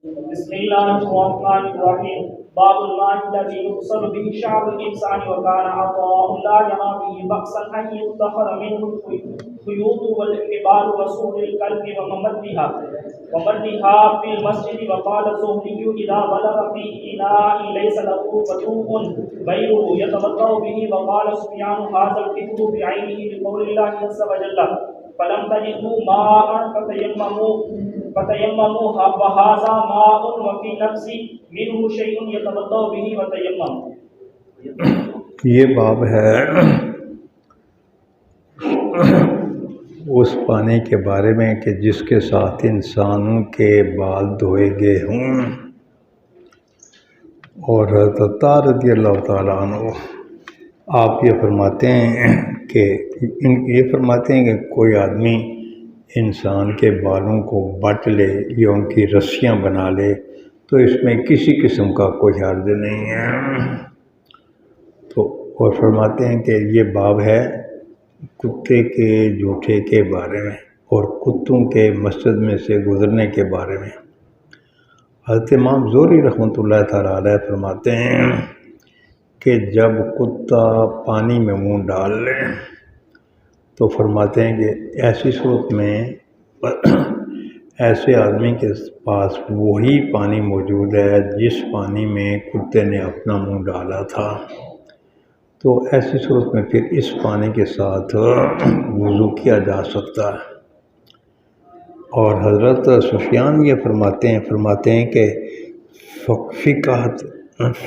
بسم الله الرحمن الرحيم. باب الماء الذي يغسل به شعر الإنسان وكان عطاء لا يرى به بأسا أن يدخر منه الخيوط والحبال وسور الكلب ومدها في المسجد. وقال الزهري إذا بلغ في إناء ليس له وضوء غيره يتوضأ به. وقال سفيان هذا الفكر بعينه بقول الله عز وجل فلم تجدوا ماء فتيمموا وهذا ماء وفي نفس منه شيء يتوضأ به وتيمم. یہ باب ہے اس پانی کے بارے میں کہ جس کے ساتھ انسانوں کے بال دھوئے گئے ہوں. اور حضرت رضی اللہ تعالیٰ عنہ آپ یہ فرماتے ہیں کہ کوئی آدمی انسان کے بالوں کو بٹ لے یا ان کی رسیاں بنا لے تو اس میں کسی قسم کا کوئی حرج نہیں ہے. تو اور فرماتے ہیں کہ یہ باب ہے کتے کے جوٹے کے بارے میں اور کتوں کے مسجد میں سے گزرنے کے بارے میں. حضرت امام زہری رحمۃ اللہ تعالیٰ علیہ فرماتے ہیں کہ جب کتا پانی میں منہ ڈال لے تو فرماتے ہیں کہ ایسی صورت میں ایسے آدمی کے پاس وہی پانی موجود ہے جس پانی میں کتے نے اپنا منہ ڈالا تھا. تو ایسی صورت میں پھر اس پانی کے ساتھ وضو کیا جا سکتا ہے. اور حضرت سفیان یہ فرماتے ہیں کہ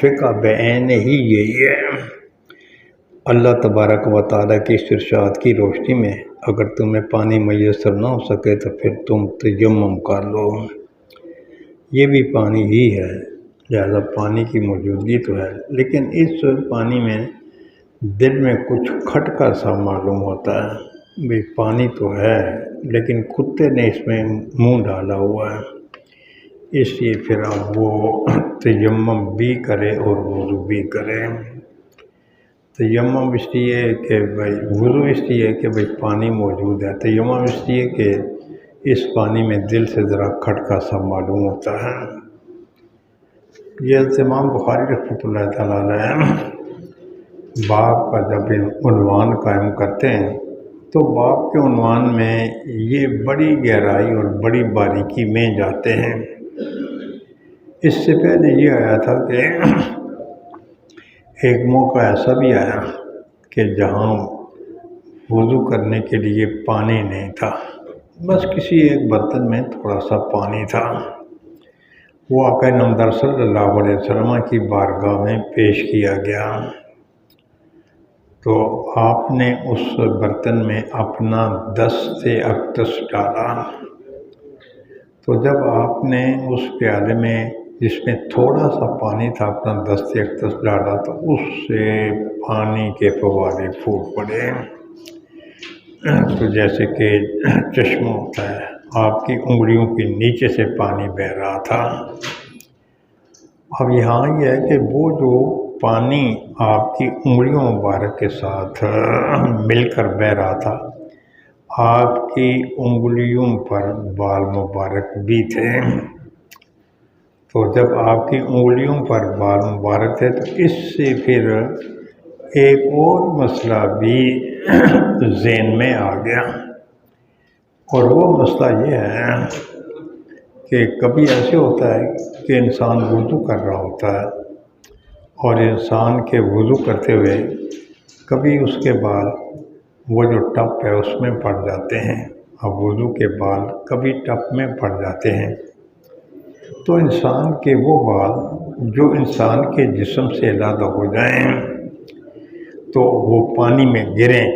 فقہ بعین ہی یہی ہے. اللہ تبارک و تعالیٰ کی ارشاد کی روشنی میں اگر تمہیں پانی میسر نہ ہو سکے تو پھر تم تیمم کر لو. یہ بھی پانی ہی ہے، لہذا پانی کی موجودگی تو ہے، لیکن اس پانی میں دل میں کچھ کھٹکا سا معلوم ہوتا ہے. بھی پانی تو ہے لیکن کتے نے اس میں منہ ڈالا ہوا ہے، اس لیے پھر اب وہ تیمم بھی کرے اور وضو بھی کرے. تیمم اس لیے کہ بھائی وضو اس لیے کہ بھائی پانی موجود ہے، تیمم اس لیے کہ اس پانی میں دل سے ذرا کھٹکا سا معلوم ہوتا ہے. یہ امام بخاری رحمۃ اللہ تعالیٰ علیہ باب کا جب عنوان قائم کرتے ہیں تو باب کے عنوان میں یہ بڑی گہرائی اور بڑی باریکی میں جاتے ہیں. اس سے پہلے یہ آیا تھا کہ ایک موقع ایسا بھی آیا کہ جہاں وضو کرنے کے لیے پانی نہیں تھا، بس کسی ایک برتن میں تھوڑا سا پانی تھا. وہ آقا نامدار صلی اللہ علیہ وسلم کی بارگاہ میں پیش کیا گیا تو آپ نے اس برتن میں اپنا دست اقدس ڈالا. تو جب آپ نے اس پیالے میں جس میں تھوڑا سا پانی تھا اپنا دست اقدس ڈالا تو اس سے پانی کے فوارے پھوٹ پڑے. تو جیسے کہ چشمہ ہوتا ہے، آپ کی انگلیوں کے نیچے سے پانی بہہ رہا تھا. اب یہاں یہ ہے کہ وہ جو پانی آپ کی انگلیوں مبارک کے ساتھ مل کر بہہ رہا تھا، آپ کی انگلیوں پر بال مبارک بھی تھے. تو جب آپ کی انگلیوں پر بال مبارک تھے تو اس سے پھر ایک اور مسئلہ بھی ذہن میں آ گیا، اور وہ مسئلہ یہ ہے کہ کبھی ایسے ہوتا ہے کہ انسان وضو کر رہا ہوتا ہے اور انسان کے وضو کرتے ہوئے کبھی اس کے بال وہ جو ٹپ ہے اس میں پڑ جاتے ہیں. اب وضو کے بال کبھی ٹپ میں پڑ جاتے ہیں تو انسان کے وہ بال جو انسان کے جسم سے علیحدہ ہو جائیں تو وہ پانی میں گریں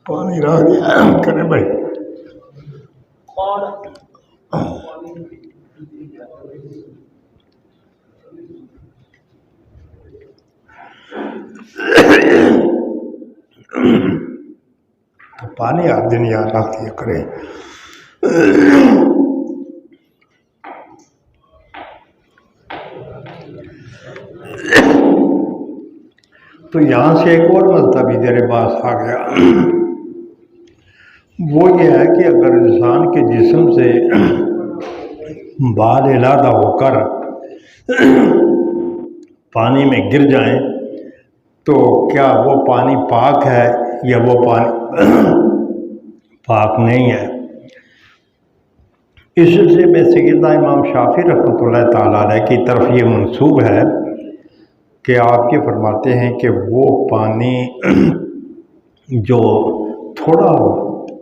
پانی رہ گیا کریں بھائی. پانی آپ دن یاد رکھ دیا کریں. تو یہاں سے ایک اور مسئلہ بھی میرے پاس آ گیا، وہ یہ ہے کہ اگر انسان کے جسم سے بال علادہ ہو کر پانی میں گر جائیں تو کیا وہ پانی پاک ہے یا وہ پانی پاک نہیں ہے؟ اس سلسلے میں سیدنا امام شافعی رحمۃ اللہ تعالیٰ علیہ کی طرف یہ منسوب ہے کہ آپ یہ فرماتے ہیں کہ وہ پانی جو تھوڑا ہو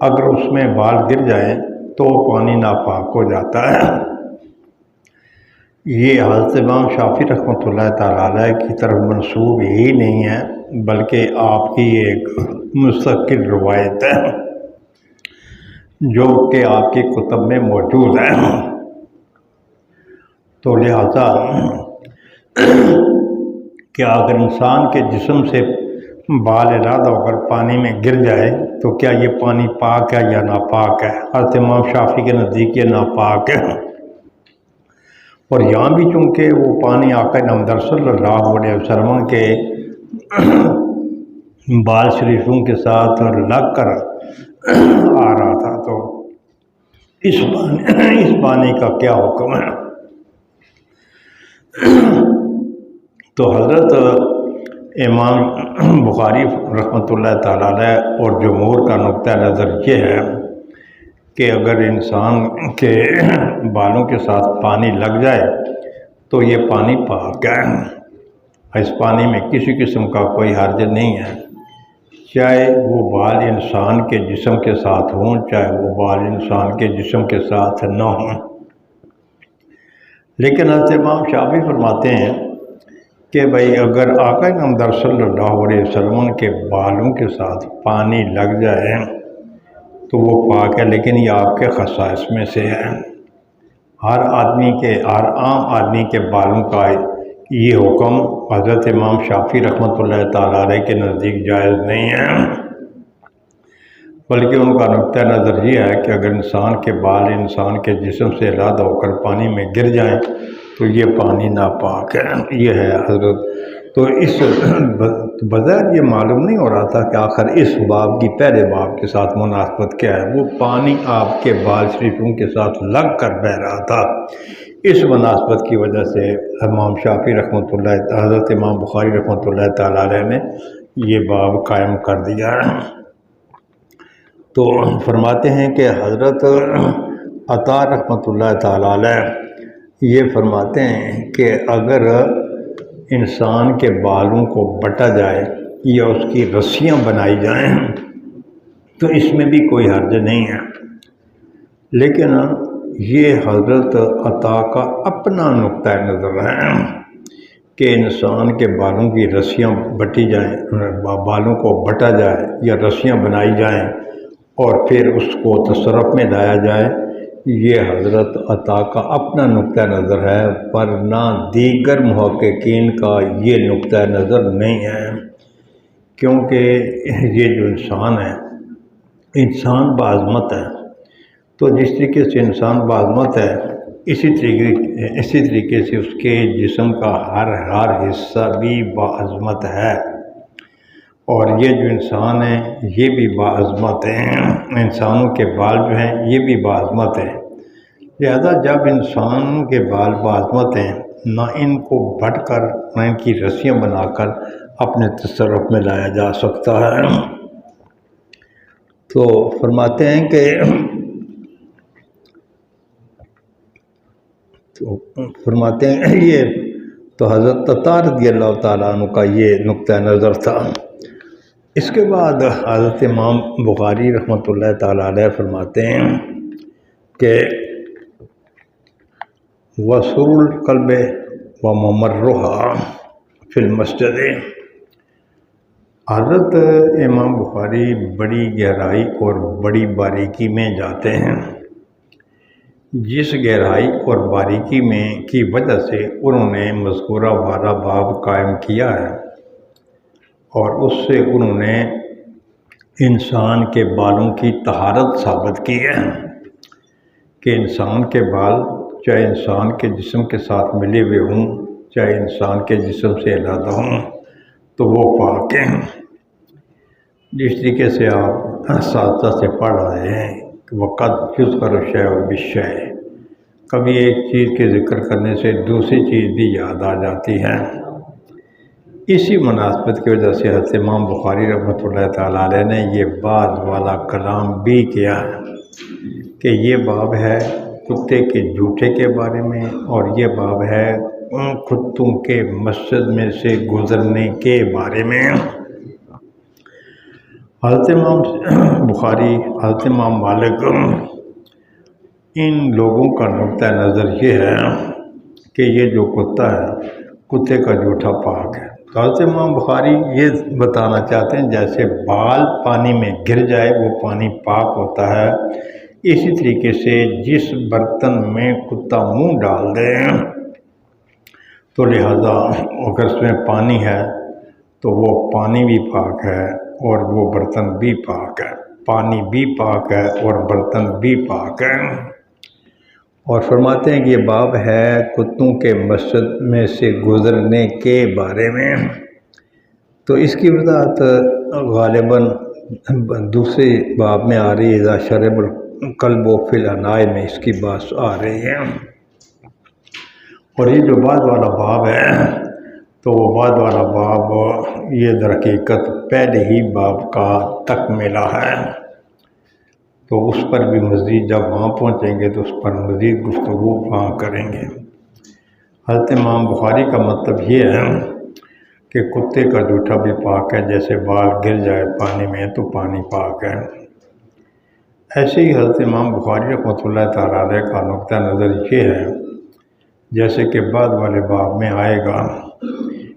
اگر اس میں بال گر جائیں تو پانی ناپاک ہو جاتا ہے۔ یہ حضرت امام شافعی رحمۃ اللہ تعالیٰ علیہ کی طرف منسوب ہی نہیں ہے بلکہ آپ کی ایک مستقل روایت ہے جو کہ آپ کی کتب میں موجود ہے۔ تو لہذا کہ اگر انسان کے جسم سے بال علادہ ہو کر پانی میں گر جائے تو کیا یہ پانی پاک ہے یا ناپاک ہے؟ حضرت امام شافعی کے نزدیک یہ ناپاک ہے، اور یہاں بھی چونکہ وہ پانی آقا نامدار صلی اللہ علیہ وسلم کے بال شریفوں کے ساتھ لگ کر آ رہا تھا، تو اس پانی کا کیا حکم ہے؟ تو حضرت امام بخاری رحمۃ اللہ تعالیٰ علیہ اور جمہور کا نقطہ نظر یہ ہے کہ اگر انسان کے بالوں کے ساتھ پانی لگ جائے تو یہ پانی پاک ہے، اس پانی میں کسی قسم کا کوئی حرج نہیں ہے، چاہے وہ بال انسان کے جسم کے ساتھ ہوں چاہے وہ بال انسان کے جسم کے ساتھ نہ ہوں۔ لیکن حضرت امام شافعی فرماتے ہیں کہ بھئی اگر آقا نامدار صلی اللہ علیہ وسلم کے بالوں کے ساتھ پانی لگ جائے تو وہ پاک ہے، لیکن یہ آپ کے خصائص میں سے ہے۔ ہر عام آدمی کے بالوں کا یہ حکم حضرت امام شافعی رحمۃ اللہ تعالیٰ علیہ کے نزدیک جائز نہیں ہے، بلکہ ان کا نقطہ نظر یہ ہے کہ اگر انسان کے بال انسان کے جسم سے علیحدہ ہو کر پانی میں گر جائیں تو یہ پانی ناپاک ہے، یہ ہے حضرت۔ تو اس بظاہر یہ معلوم نہیں ہو رہا تھا کہ آخر اس باب کی پہلے باب کے ساتھ مناسبت کیا ہے، وہ پانی آپ کے بال شریفوں کے ساتھ لگ کر بہہ رہا تھا، اس مناسبت کی وجہ سے امام شافعی رحمۃ اللہ حضرت امام بخاری رحمۃ اللہ تعالیٰ علیہ نے یہ باب قائم کر دیا ہے۔ تو فرماتے ہیں کہ حضرت عطا رحمۃ اللہ تعالیٰ علیہ یہ فرماتے ہیں کہ اگر انسان کے بالوں کو بٹا جائے یا اس کی رسیاں بنائی جائیں تو اس میں بھی کوئی حرج نہیں ہے، لیکن یہ حضرت عطا کا اپنا نقطہ نظر ہے کہ انسان کے بالوں کی رسیاں بٹی جائیں، بالوں کو بٹا جائے یا رسیاں بنائی جائیں اور پھر اس کو تصرف میں لایا جائے، یہ حضرت عطا کا اپنا نقطہ نظر ہے، ورنہ دیگر محققین کا یہ نقطہ نظر نہیں ہے، کیونکہ یہ جو انسان ہے انسان بعظمت ہے، تو جس طریقے سے انسان بعظمت ہے اسی طریقے سے اس کے جسم کا ہر حصہ بھی بعظمت ہے، اور یہ جو انسان ہے یہ بھی بعظمت ہیں، انسانوں کے بال جو ہیں یہ بھی بعظمت ہیں، لہذا جب انسان کے بال بعظمت ہیں نہ ان کو بٹ کر نہ ان کی رسیاں بنا کر اپنے تصرف میں لایا جا سکتا ہے۔ تو فرماتے ہیں کہ یہ تو حضرت عطا رضی اللہ تعالیٰ عنہ کا یہ نقطہ نظر تھا۔ اس کے بعد حضرت امام بخاری رحمۃ اللہ تعالیٰ علیہ فرماتے ہیں کہ وَسُرُ الْقَلْبِ وَمَمَرُّهَا فِي الْمَسْجِدِ، حضرت امام بخاری بڑی گہرائی اور بڑی باریکی میں جاتے ہیں، جس گہرائی اور باریکی میں کی وجہ سے انہوں نے مذکورہ والا باب قائم کیا ہے، اور اس سے انہوں نے انسان کے بالوں کی طہارت ثابت کی ہے کہ انسان کے بال چاہے انسان کے جسم کے ساتھ ملے ہوئے ہوں چاہے انسان کے جسم سے علیحدہ ہوں تو وہ پاک ہے۔ جس طریقے سے آپ اساتذہ سے پڑھ رہے ہیں کہ وقت یذکر الشیء بالشیء، کبھی ایک چیز کے ذکر کرنے سے دوسری چیز بھی یاد آ جاتی ہے۔ اسی مناسبت کی وجہ سے حضرت امام بخاری رحمۃ اللہ تعالیٰ علیہ نے یہ بعد والا کلام بھی کیا ہے کہ یہ باب ہے کتے کے جھوٹے کے بارے میں، اور یہ باب ہے کتوں کے مسجد میں سے گزرنے کے بارے میں۔ حضرت امام بخاری، حضرت امام مالک، ان لوگوں کا نقطہ نظر یہ ہے کہ یہ جو کتا ہے کتے کا جھوٹا پاک ہے۔ تو حضرت امام بخاری یہ بتانا چاہتے ہیں جیسے بال پانی میں گر جائے وہ پانی پاک ہوتا ہے، اسی طریقے سے جس برتن میں کتا منہ ڈال دے تو لہذا اگر اس میں پانی ہے تو وہ پانی بھی پاک ہے اور وہ برتن بھی پاک ہے، پانی بھی پاک ہے اور برتن بھی پاک ہے۔ اور فرماتے ہیں کہ یہ باب ہے کتوں کے مسجد میں سے گزرنے کے بارے میں۔ تو اس کی وضاحت غالباً دوسرے باب میں آ رہی ہے، اذا شرب الکلب فی الاناء میں اس کی بات آ رہی ہے۔ اور یہ جو بعد والا باب ہے تو وہ بعد والا باب یہ در حقیقت پہلے ہی باب کا تکملہ ہے، تو اس پر بھی مزید جب وہاں پہنچیں گے تو اس پر مزید گفتگو وہاں کریں گے۔ حضرت امام بخاری کا مطلب یہ ہے کہ کتے کا جھوٹا بھی پاک ہے، جیسے بال گر جائے پانی میں تو پانی پاک ہے۔ ایسے ہی حضرت امام بخاری رحمۃ اللہ تعالیٰ علیہ کا نقطہ نظر یہ ہے جیسے کہ بعد والے باب میں آئے گا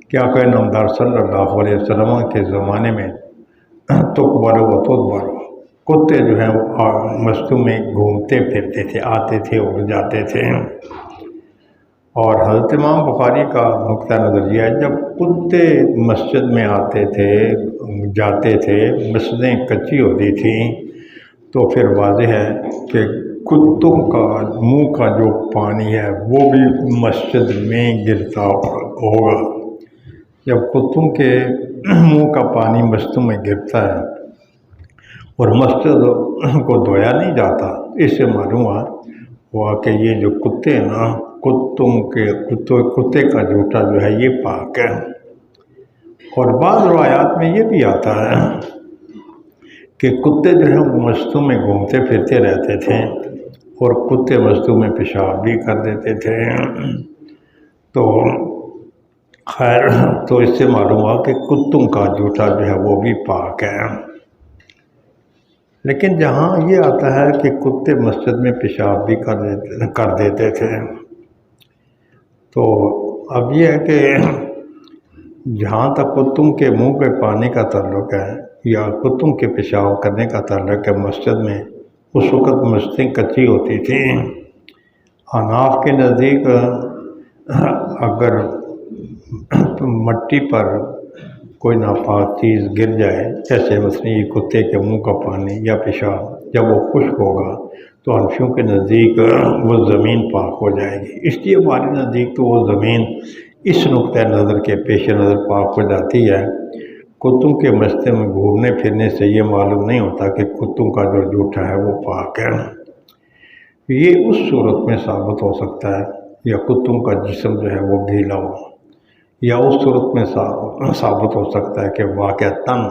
کہ آقا نامدار صلی اللہ علیہ وسلم کے زمانے میں تقبر و تدبر، کتے جو ہیں وہ مسجدوں میں گھومتے پھرتے تھے، آتے تھے اور جاتے تھے۔ اور حضرت امام بخاری کا نقطہ نظر یہ ہے جب کتے مسجد میں آتے تھے جاتے تھے، مسجدیں کچی ہوتی تھیں، تو پھر واضح ہے کہ کتوں کا منہ کا جو پانی ہے وہ بھی مسجد میں گرتا ہوگا۔ جب کتوں کے منہ کا پانی مسجدوں میں گرتا ہے اور مسجد کو دھویا نہیں جاتا، اس سے معلوم ہوا کہ یہ جو کتے ہیں نا، کتے کا جھوٹا جو ہے یہ پاک ہے۔ اور بعض روایات میں یہ بھی آتا ہے کہ کتے جو ہیں وہ مسجدوں میں گھومتے پھرتے رہتے تھے اور کتے مسجدوں میں پیشاب بھی کر دیتے تھے۔ تو خیر، تو اس سے معلوم ہوا کہ کتوں کا جھوٹا جو ہے وہ بھی پاک ہے۔ لیکن جہاں یہ آتا ہے کہ کتے مسجد میں پیشاب بھی کر دیتے تھے، تو اب یہ ہے کہ جہاں تک کتوں کے منہ کے پانی کا تعلق ہے یا کتوں کے پیشاب کرنے کا تعلق ہے مسجد میں، اس وقت مسجدیں کچی ہوتی تھیں۔ حناف کے نزدیک اگر مٹی پر کوئی ناپاک چیز گر جائے، جیسے مثلا یہ کتے کے منہ کا پانی یا پیشاب، جب وہ خشک ہوگا تو حنفیوں کے نزدیک وہ زمین پاک ہو جائے گی۔ اس لیے ہمارے نزدیک تو وہ زمین اس نقطۂ نظر کے پیش نظر پاک ہو جاتی ہے۔ کتوں کے مسجد میں گھومنے پھرنے سے یہ معلوم نہیں ہوتا کہ کتوں کا جو جھوٹا ہے وہ پاک ہے۔ یہ اس صورت میں ثابت ہو سکتا ہے یا کتوں کا جسم جو ہے وہ گیلا ہو، یا اس صورت میں ثابت ہو سکتا ہے کہ واقعتاً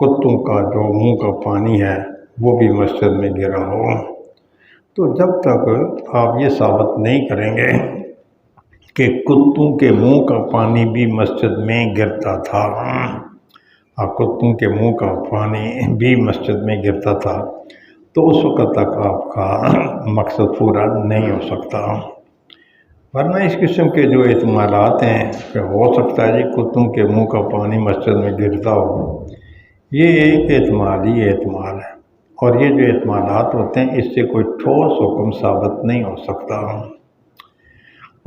کتوں کا جو منہ کا پانی ہے وہ بھی مسجد میں گرا ہو۔ تو جب تک آپ یہ ثابت نہیں کریں گے کہ کتوں کے منہ کا پانی بھی مسجد میں گرتا تھا، کتوں کے منہ کا پانی بھی مسجد میں گرتا تھا، تو اس وقت تک آپ کا مقصد پورا نہیں ہو سکتا۔ ورنہ اس قسم کے جو احتمالات ہیں کہ ہو سکتا ہے جی کتوں کے منہ کا پانی مسجد میں گرتا ہو، یہ ایک احتمال ہی احتمال ہے، اور یہ جو احتمالات ہوتے ہیں اس سے کوئی ٹھوس حکم ثابت نہیں ہو سکتا۔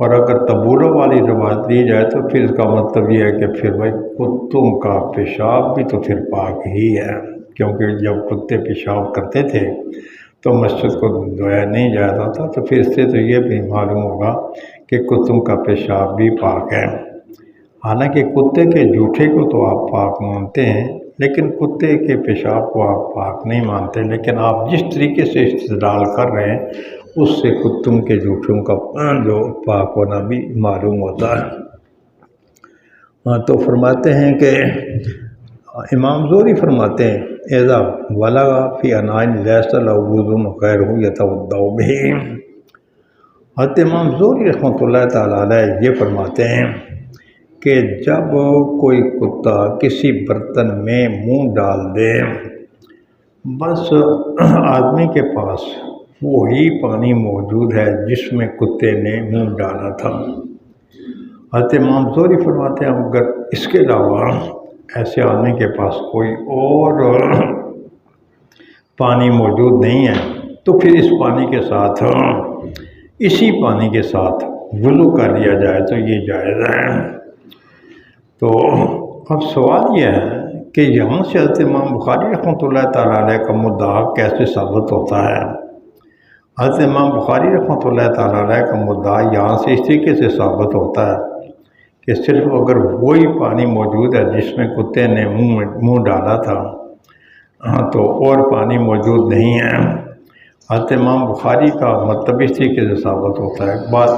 اور اگر تبورہ والی روایت لی جائے تو پھر اس کا مطلب یہ ہے کہ پھر بھائی کتوں کا پیشاب بھی تو پھر پاک ہی ہے، کیونکہ جب کتے پیشاب کرتے تھے تو مسجد کو دھویا نہیں جاتا تھا، تو پھر اس سے تو یہ بھی معلوم ہوگا کہ کتوں کا پیشاب بھی پاک ہے۔ حالانکہ کتے کے جوٹے کو تو آپ پاک مانتے ہیں، لیکن کتے کے پیشاب کو آپ پاک نہیں مانتے، لیکن آپ جس طریقے سے استدلال کر رہے ہیں اس سے کتوں کے جوٹوں کا جو پاک ہونا بھی معلوم ہوتا ہے۔ تو فرماتے ہیں کہ امام زہری فرماتے ہیں اذا ولغ فی اناء لیس له وضوء غیرہ یتوضأ بہ۔ حضرت امام زہری رحمۃ اللہ تعالیٰ علیہ یہ فرماتے ہیں کہ جب کوئی کتا کسی برتن میں منہ ڈال دے، بس آدمی کے پاس وہی پانی موجود ہے جس میں کتے نے منہ ڈالا تھا۔ حضرت امام زہری فرماتے ہیں اگر اس کے علاوہ ایسے آدمی کے پاس کوئی اور پانی موجود نہیں ہے تو پھر اس پانی کے ساتھ، اسی پانی کے ساتھ وضو کر لیا جائے تو یہ جائز ہے۔ تو اب سوال یہ ہے کہ یہاں سے حضرت امام بخاری رحمۃ اللہ تعالیٰ علیہ کا مدعا کیسے ثابت ہوتا ہے؟ حضرت امام بخاری رحمۃ اللہ تعالیٰ علیہ کا مدعا یہاں سے اس طریقے سے ثابت ہوتا ہے کہ صرف اگر وہی پانی موجود ہے جس میں کتے نے منہ ڈالا تھا تو اور پانی موجود نہیں ہے۔ حضرت امام بخاری کا مطلب اس طریقے سے ثابت ہوتا ہے، بات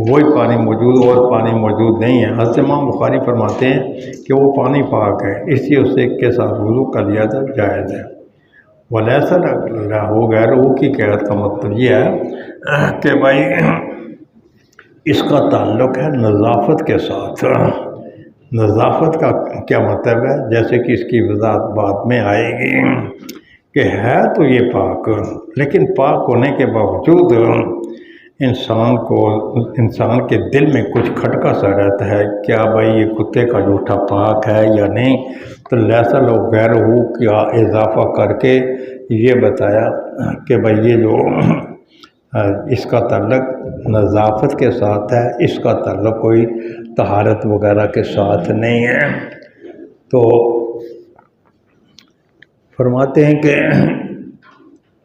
وہی پانی موجود اور پانی موجود نہیں ہے۔ حضرت امام بخاری فرماتے ہیں کہ وہ پانی پاک ہے، اس لیے اسے کے ساتھ وضو کر لیا جائز ہے۔ ولیس لہ غیرہ کی قید کا مطلب یہ ہے کہ بھائی اس کا تعلق ہے نظافت کے ساتھ۔ نظافت کا کیا مطلب ہے؟ جیسے کہ اس کی وضاحت بعد میں آئے گی کہ ہے تو یہ پاک، لیکن پاک ہونے کے باوجود انسان کے دل میں کچھ کھٹکا سا رہتا ہے، کیا بھائی یہ کتے کا جوٹا پاک ہے یا نہیں؟ تو لیسا لوگ غیرہ کا اضافہ کر کے یہ بتایا کہ بھائی یہ جو اس کا تعلق نظافت کے ساتھ ہے، اس کا تعلق کوئی طہارت وغیرہ کے ساتھ نہیں ہے۔ تو فرماتے ہیں کہ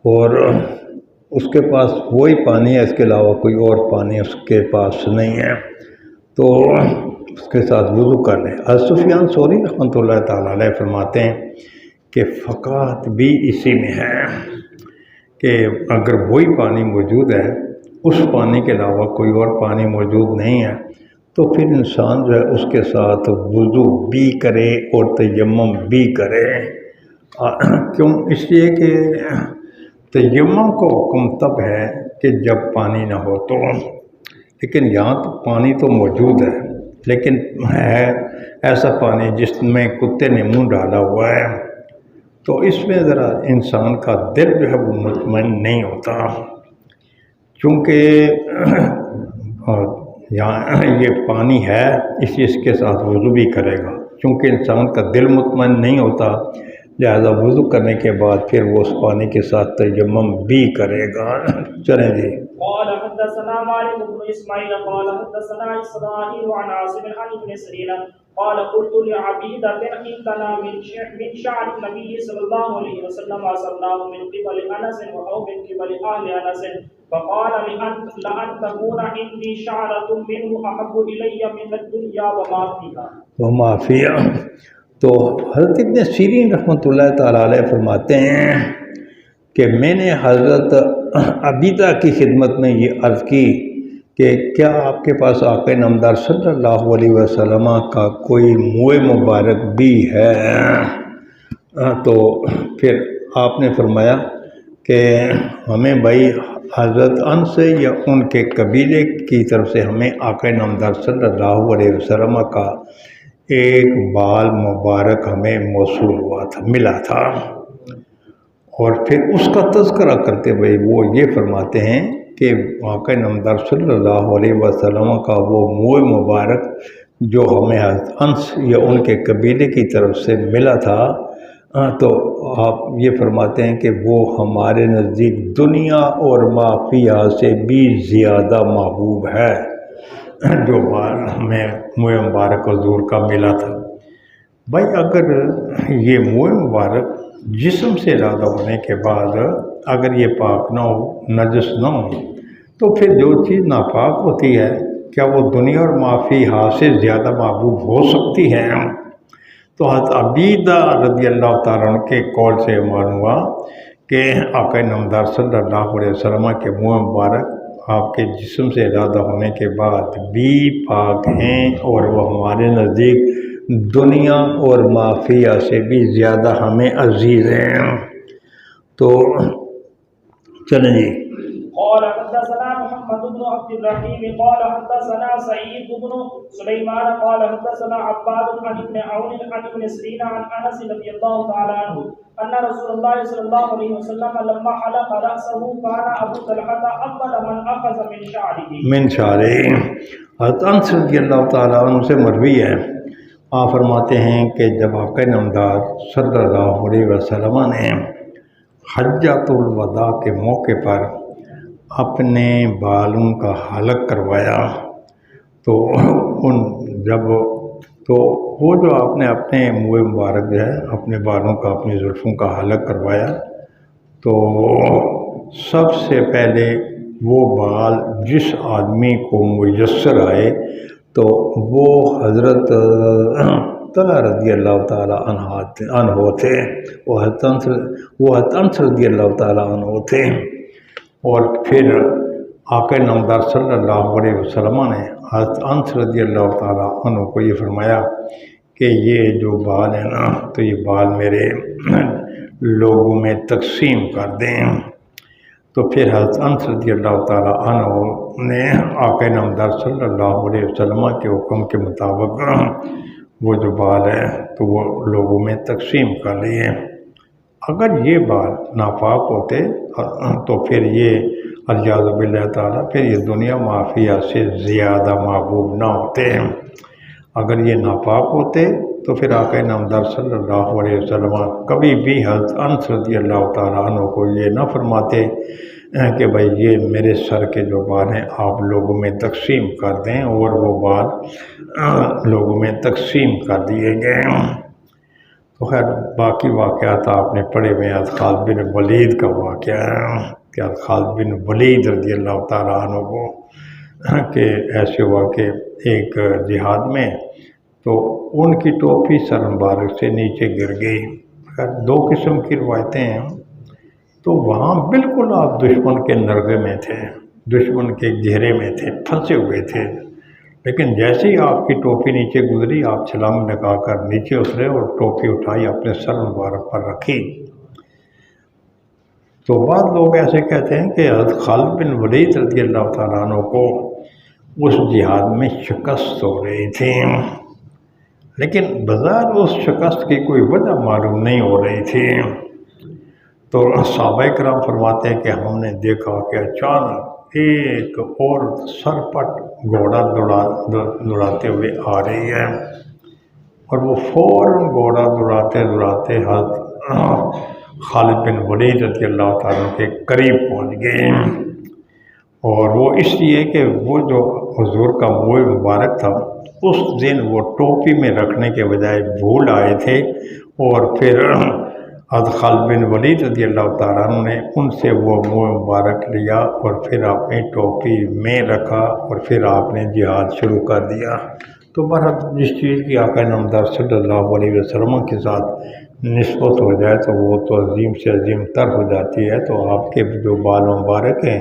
اور اس کے پاس وہی پانی ہے، اس کے علاوہ کوئی اور پانی اس کے پاس نہیں ہے، تو اس کے ساتھ وضو کر لیں۔ حضرت سفیان ثوری رحمۃ اللہ تعالیٰ علیہ فرماتے ہیں کہ فقاہت بھی اسی میں ہے کہ اگر وہی پانی موجود ہے، اس پانی کے علاوہ کوئی اور پانی موجود نہیں ہے، تو پھر انسان جو ہے اس کے ساتھ وضو بھی کرے اور تیمم بھی کرے۔ کیوں؟ اس لیے کہ تیمم کو حکم تب ہے کہ جب پانی نہ ہو تو، لیکن یہاں تو پانی تو موجود ہے، لیکن ہے ایسا پانی جس میں کتے نے منہ ڈالا ہوا ہے، تو اس میں ذرا انسان کا دل جو ہے وہ مطمئن نہیں ہوتا، چونکہ یہاں یہ پانی ہے اس لیے اس کے ساتھ وضو بھی کرے گا، چونکہ انسان کا دل مطمئن نہیں ہوتا، لہذا وضو کرنے کے بعد پھر وہ اس پانی کے ساتھ تیمم بھی کرے گا۔ چلیں جی۔ قال حدثنا مالك بن اسماعيل قال حدثنا اسرائيل عن عاصم عن ابن سيرين قال قلت لعبيدة عندنا من شعر النبي صلى الله عليه وسلم أصلناه من قبل أنس أو من قبل أهل أنس فقال لأن تكون عندي شعرة منه أحب إلي من الدنيا وما فيها۔ تو حضرت ابن سیرین رحمۃ اللہ تعالیٰ علیہ فرماتے ہیں کہ میں نے حضرت عبیدہ کی خدمت میں یہ عرض کی کہ کیا آپ کے پاس آقا نامدار صلی اللہ علیہ وسلم کا کوئی منہ مبارک بھی ہے؟ تو پھر آپ نے فرمایا کہ ہمیں بھائی حضرت انس سے یا ان کے قبیلے کی طرف سے ہمیں آقا نامدار صلی اللہ علیہ وسلم کا ایک بال مبارک ہمیں موصول ہوا تھا، ملا تھا، اور پھر اس کا تذکرہ کرتے ہوئے وہ یہ فرماتے ہیں کہ آقا نامدار صلی اللہ علیہ وسلم کا وہ منہ مبارک جو ہمیں حضرت انس یا ان کے قبیلے کی طرف سے ملا تھا، تو آپ یہ فرماتے ہیں کہ وہ ہمارے نزدیک دنیا اور ما فیہا سے بھی زیادہ محبوب ہے جو ہمیں منہ مبارک حضور کا ملا تھا۔ بھائی اگر یہ منہ مبارک جسم سے ارادہ ہونے کے بعد اگر یہ پاک نہ ہو، نجس نہ ہو، تو پھر جو چیز ناپاک ہوتی ہے کیا وہ دنیا اور معافی ہاں سے زیادہ محبوب ہو سکتی ہے؟ تو حضرت عبیدہ رضی اللہ تعالیٰ عنہ کے قول سے معلوم ہوا کہ آقا نامدار صلی اللہ علیہ وسلم کے منہ مبارک آپ کے جسم سے ارادہ ہونے کے بعد بھی پاک ہیں، اور وہ ہمارے نزدیک دنیا اور معافیہ سے بھی زیادہ ہمیں عزیز ہیں۔ تو چلیں جی۔ قال حدثنا محمد بن عبد الرحيم قال حدثنا سعيد بن سليمان قال حدثنا عباد عن ابن عون عن ابن سيرين عن انس رضي الله تعالى عنه ان رسول الله صلى الله عليه وسلم لما حلق راسه كان ابو طلحه اول من اخذ من شعره حضرت انس رضی اللہ تعالیٰ عنہ سے مروی ہے، آپ فرماتے ہیں کہ جب آقا نامدار صلی اللہ علیہ وسلم نے حجۃ الوداع کے موقع پر اپنے بالوں کا حلق کروایا تو وہ جو آپ نے اپنے منہ مبارک جو ہے اپنے بالوں کا اپنی زلفوں کا حلق کروایا تو سب سے پہلے وہ بال جس آدمی کو میسر آئے تو وہ حضرت طلحہ رضی اللہ تعالیٰ عنہ تھے، وہ حضرت انس رضی اللہ تعالیٰ عنہ تھے۔ اور پھر آقا نامدار صلی اللہ علیہ وسلم نے حضرت انس رضی اللہ تعالیٰ عنہ کو یہ فرمایا کہ یہ جو بال ہیں نا تو یہ بال میرے لوگوں میں تقسیم کر دیں۔ تو پھر حضرت انس رضی اللہ تعالیٰ عنہ نے آقا نامدار صلی اللہ علیہ وسلم کے حکم کے مطابق وہ جو بال ہیں تو وہ لوگوں میں تقسیم کر لیے۔ اگر یہ بال ناپاک ہوتے تو پھر یہ الیاذ باللہ تعالیٰ پھر یہ دنیا معافیہ سے زیادہ محبوب نہ ہوتے۔ اگر یہ ناپاک ہوتے تو پھر آقا نامدار صلی اللہ علیہ وسلم کبھی بھی حضرت انس رضی اللہ تعالیٰ عنہ کو یہ نہ فرماتے کہ بھائی یہ میرے سر کے جو بال ہیں آپ لوگوں میں تقسیم کر دیں، اور وہ بال لوگوں میں تقسیم کر دیے گئے۔ تو خیر باقی واقعات آپ نے پڑھے ہوئے ہیں۔ خالد بن ولید کا واقعہ ہے کہ خالد بن ولید رضی اللہ تعالیٰ عنہ کو کہ ایسے ہوا کہ ایک جہاد میں تو ان کی ٹوپی سر مبارک سے نیچے گر گئی۔ خیر دو قسم کی روایتیں ہیں۔ تو وہاں بالکل آپ دشمن کے نرغے میں تھے، دشمن کے گھیرے میں تھے، پھنسے ہوئے تھے، لیکن جیسے ہی آپ کی ٹوپی نیچے گزری آپ چھلانگ لگا کر نیچے اترے اور ٹوپی اٹھائی اپنے سر مبارک پر رکھی۔ تو بعض لوگ ایسے کہتے ہیں کہ حضرت خالد بن ولید رضی اللہ تعالیٰ عنہ کو اس جہاد میں شکست ہو رہی تھی، لیکن بظاہر اس شکست کی کوئی وجہ معلوم نہیں ہو رہی تھی۔ تو صحابہ کرام فرماتے ہیں کہ ہم نے دیکھا کہ اچانک ایک اور سر پٹ گھوڑا دوڑاتے ہوئے آ رہی ہے، اور وہ فوراً گھوڑا دوڑاتے حضرت خالد بن ولید رضی اللہ تعالیٰ کے قریب پہنچ گئے۔ اور وہ اس لیے کہ وہ جو حضور کا منہ مبارک تھا اس دن وہ ٹوپی میں رکھنے کے بجائے بھول آئے تھے، اور پھر حضرت خالد بن ولید رضی اللہ تعالیٰ عنہ نے ان سے وہ منہ مبارک لیا اور پھر اپنی ٹوپی میں رکھا، اور پھر آپ نے جہاد شروع کر دیا۔ تو بہرحال جس چیز کی آقا نامدار صلی اللہ علیہ وسلم کے ساتھ نسبت ہو جائے تو وہ تو عظیم سے عظیم تر ہو جاتی ہے۔ تو آپ کے جو بال مبارک ہیں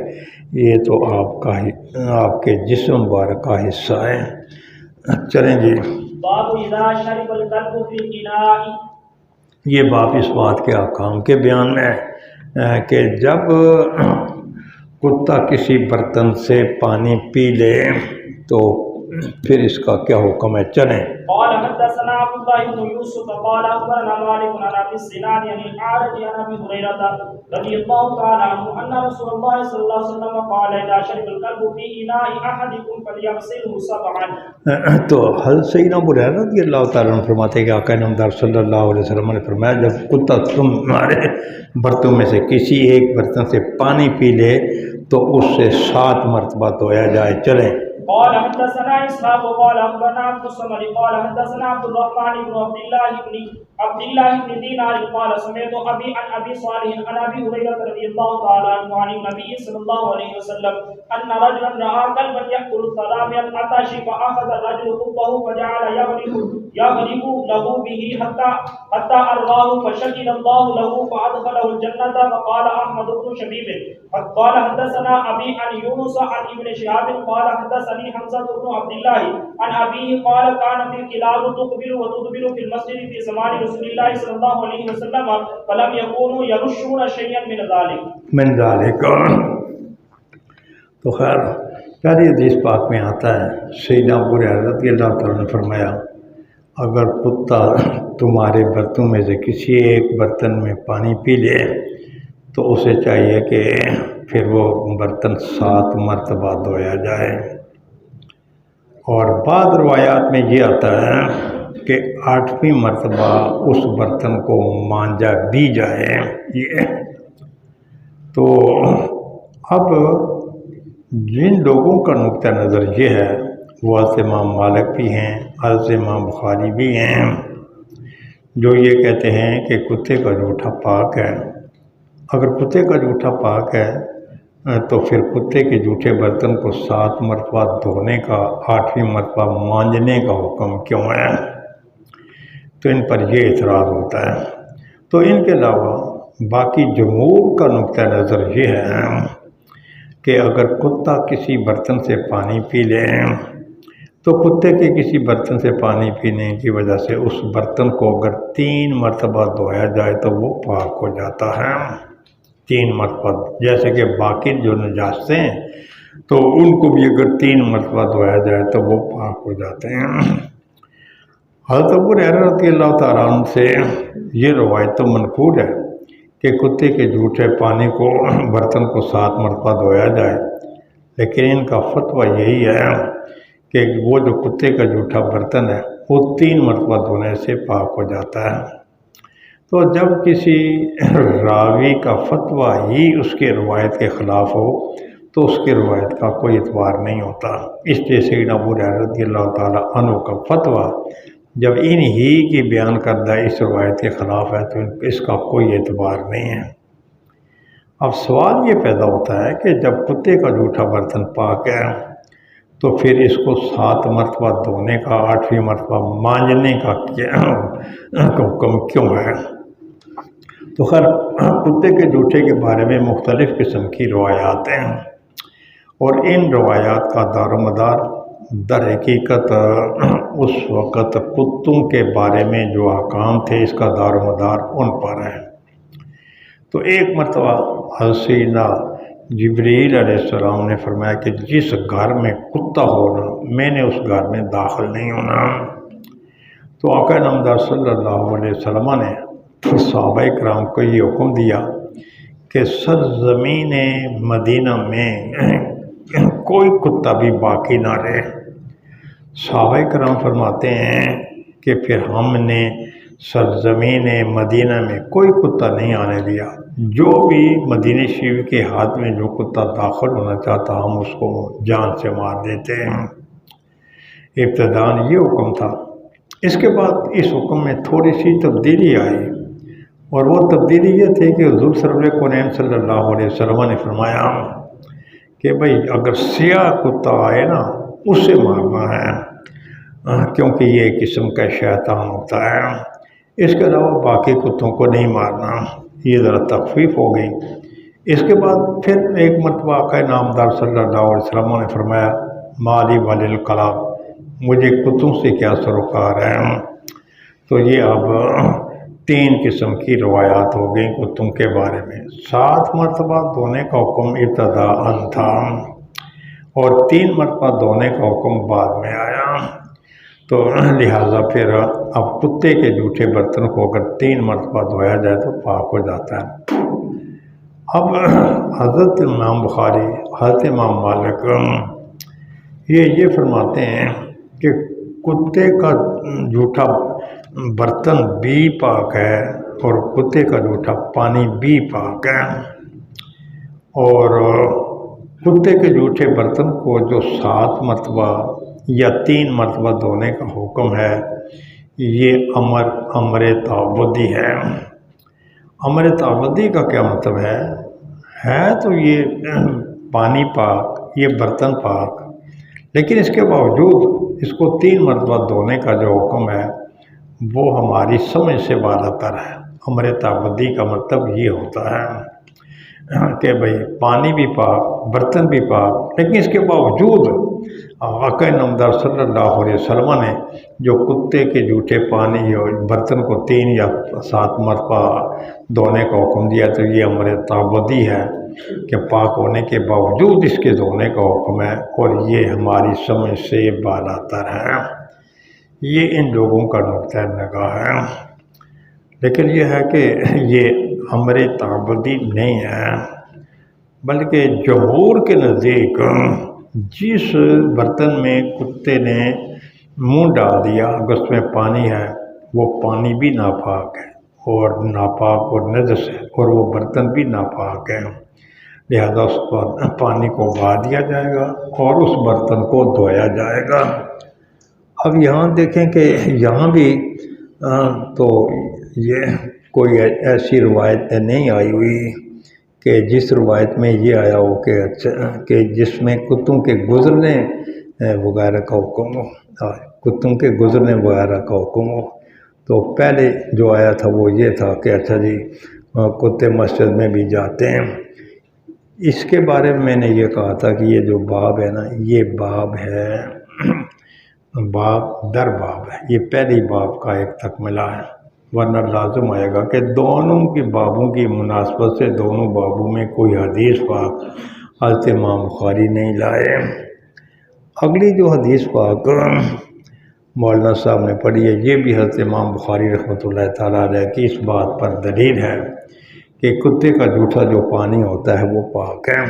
یہ تو آپ کے جسم مبارک کا حصہ ہے۔ چلیں جی۔ باب اذا شرب الكلب في الاناء، یہ باب اس بات کے احکام کے بیان میں ہے کہ جب کتا کسی برتن سے پانی پی لے تو پھر اس کا کیا حکم ہے۔ چلیں۔ قال حدثنا عبد الله بن يوسف قال اخبرنا مالك عن ابي الزناد عن الاعرج عن ابي هريره رضي الله تعالى عنه ان رسول الله صلى الله عليه وسلم قال اذا شرب الكلب في اناء احدكم فليغسله سبعا۔ تو حضرت سیدنا ابو ہریرہ رضی اللہ تعالیٰ عنہ فرماتے ہیں کہ آقا نامدار صلی اللہ علیہ وسلم نے فرمایا جب کتا تمہارے برتن میں سے کسی ایک برتن سے پانی پی لے تو اس سے 7 مرتبہ دھویا جائے۔ چلیں۔ قال حدثنا اسحاق قال اخبرنا عبد الصمد قال حدثنا عبد الرحمن بن عبد الله بن عبد الله بن دينار قال سمعت أبي عن أبي صالح عن أبي هريرة رضي الله تعالى عنه عن النبي صلى الله عليه وسلم أن رجلا رأى كلبا يأكل الثرى من العطش فأخذ الرجل خبه فجعل يغرف له به حتى أراه فشكر الله له فأدخله الجنة. فقال أحمد بن شبيب قال حدثنا أبي عن يونس عن ابن شهاب قال حدثني حمزة بن عبد الله عن أبيه قال كانت الكلاب تقبل وتدبر في المسجد في زمان رسول الله صلى الله عليه وسلم فلم يكونوا يرشون شيئا من ذلك. تو خیر پہلی حدیث پاک میں آتا ہے سیدنا ابو ہریرہ رضی اللہ تعالیٰ نے فرمایا اگر کتا تمہارے برتن میں سے کسی ایک برتن میں پانی پی لے تو اسے چاہیے کہ پھر وہ برتن 7 مرتبہ دھویا جائے. اور بعض روایات میں یہ آتا ہے کہ 8ویں مرتبہ اس برتن کو مانجا بھی جائے. یہ تو اب جن لوگوں کا نقطہ نظر یہ ہے وہ حضرت امام مالک بھی ہیں، حضرت امام بخاری بھی ہیں، جو یہ کہتے ہیں کہ کتے کا جوٹھا پاک ہے. اگر کتے کا جوٹھا پاک ہے تو پھر کتے کے جوٹھے برتن کو 7 مرتبہ دھونے کا 8ویں مرتبہ مانجنے کا حکم کیوں ہے؟ تو ان پر یہ اعتراض ہوتا ہے. تو ان کے علاوہ باقی جمہور کا نقطہ نظر یہ ہے کہ اگر کتا کسی برتن سے پانی پی لے تو کتے کے کسی برتن سے پانی پینے کی وجہ سے اس برتن کو اگر 3 مرتبہ دھویا جائے تو وہ پاک ہو جاتا ہے. 3 مرتبہ، جیسے کہ باقی جو نجاستیں ہیں تو ان کو بھی اگر 3 مرتبہ دھویا جائے تو وہ پاک ہو جاتے ہیں. حضرت ابو ہریرہ رضی اللہ تعالیٰ عنہ سے یہ روایت تو منقول ہے کہ کتے کے جوٹھے پانی کو برتن کو 7 مرتبہ دھویا جائے، لیکن ان کا فتویٰ یہی ہے کہ وہ جو کتے کا جوٹھا برتن ہے وہ 3 مرتبہ دھونے سے پاک ہو جاتا ہے. تو جب کسی راوی کا فتویٰ ہی اس کے روایت کے خلاف ہو تو اس کی روایت کا کوئی اعتبار نہیں ہوتا. اس لیے سیدنا ابو ہریرہ رضی اللہ تعالیٰ عنہ کا فتویٰ جب ان ہی کی بیان کردہ اس روایت کے خلاف ہے تو اس کا کوئی اعتبار نہیں ہے. اب سوال یہ پیدا ہوتا ہے کہ جب کتے کا جوٹھا برتن پاک ہے تو پھر اس کو 7 مرتبہ دھونے کا 8ویں مرتبہ مانجنے کا حکم کیوں ہے؟ تو خیر کتے کے جوٹھے کے بارے میں مختلف قسم کی روایات ہیں اور ان روایات کا دار و مدار در حقیقت اس وقت کتوں کے بارے میں جو احکام تھے اس کا دار و مدار ان پر ہے. تو ایک مرتبہ حضرت سیدنا جبریل علیہ السلام نے فرمایا کہ جس گھر میں کتا ہونا میں نے اس گھر میں داخل نہیں ہونا. تو آقا نامدار صلی اللہ علیہ وسلم نے صحابہ کرام کو یہ حکم دیا کہ سرزمین مدینہ میں کوئی کتا بھی باقی نہ رہے. صحابہ کرام فرماتے ہیں کہ پھر ہم نے سرزمین مدینہ میں کوئی کتا نہیں آنے دیا. جو بھی مدینہ شریف کے ہاتھ میں جو کتا داخل ہونا چاہتا ہم اس کو جان سے مار دیتے ہیں. ابتداءً یہ حکم تھا. اس کے بعد اس حکم میں تھوڑی سی تبدیلی آئی اور وہ تبدیلی یہ تھی کہ حضور سرور کونین صلی اللہ علیہ وسلم نے فرمایا کہ بھئی اگر سیاہ کتا آئے نا اسے مارنا ہے کیونکہ یہ ایک قسم کا شیطان ہوتا ہے. اس کے علاوہ باقی کتوں کو نہیں مارنا. یہ ذرا تخفیف ہو گئی. اس کے بعد پھر ایک مرتبہ آقا نامدار صلی اللہ علیہ وسلم نے فرمایا مالی وللکلاب، مجھے کتوں سے کیا سروکار ہے. تو یہ اب 3 قسم کی روایات ہو گئیں کتوں کے بارے میں. 7 مرتبہ دھونے کا حکم ابتداءً تھا اور 3 مرتبہ دھونے کا حکم بعد میں آیا. تو لہٰذا پھر اب کتے کے جوٹھے برتن کو اگر 3 مرتبہ دھویا جائے تو پاک ہو جاتا ہے. اب حضرت امام بخاری، حضرت امام مالک یہ فرماتے ہیں کہ کتے کا جوٹھا برتن بھی پاک ہے اور کتے کا جوٹھا پانی بھی پاک ہے. اور کتے کے جوٹھے برتن کو جو 7 مرتبہ یا 3 مرتبہ دھونے کا حکم ہے یہ امر تعبدی ہے۔ امر تعبدی کا کیا مطلب ہے تو یہ پانی پاک، یہ برتن پاک، لیکن اس کے باوجود اس کو 3 مرتبہ دھونے کا جو حکم ہے وہ ہماری سمجھ سے بالا تر ہے۔ امر تعبدی کا مطلب یہ ہوتا ہے کہ بھئی پانی بھی پاک، برتن بھی پاک، لیکن اس کے باوجود آقا نامدار صلی اللہ علیہ وسلم نے جو کتے کے جھوٹے پانی اور برتن کو 3 یا 7 مرتبہ دھونے کا حکم دیا، تو یہ امر تعبدی ہے کہ پاک ہونے کے باوجود اس کے دھونے کا حکم ہے، اور یہ ہماری سمجھ سے بالا تر ہے۔ یہ ان لوگوں کا نقطہ نگاہ ہے، لیکن یہ ہے کہ یہ امر تعبدی نہیں ہے، بلکہ جمہور کے نزدیک جس برتن میں کتے نے منہ ڈال دیا اگر اس میں پانی ہے، وہ پانی بھی ناپاک ہے اور ناپاک اور نجس ہے، اور وہ برتن بھی ناپاک ہے، لہذا اس پانی کو بہا دیا جائے گا اور اس برتن کو دھویا جائے گا۔ اب یہاں دیکھیں کہ یہاں بھی تو یہ کوئی ایسی روایت نہیں آئی ہوئی کہ جس روایت میں یہ آیا ہو کہ جس میں کتوں کے گزرنے وغیرہ کا حکم ہو، کتوں کے گزرنے وغیرہ کا حکم ہو۔ تو پہلے جو آیا تھا وہ یہ تھا کہ اچھا جی کتے مسجد میں بھی جاتے ہیں۔ اس کے بارے میں نے یہ کہا تھا کہ یہ جو باب ہے نا، یہ باب ہے، باب در باب ہے، یہ پہلی باب کا ایک تکملہ ہے، ورنہ لازم آئے گا کہ دونوں کی بابوں کی مناسبت سے دونوں بابوں میں کوئی حدیث پاک حضرت امام بخاری نہیں لائے۔ اگلی جو حدیث پاک مولانا صاحب نے پڑھی ہے، یہ بھی حضرت امام بخاری رحمۃ اللہ تعالیٰ علیہ کی اس بات پر دلیل ہے کہ کتے کا جھوٹا جو پانی ہوتا ہے وہ پاک ہے۔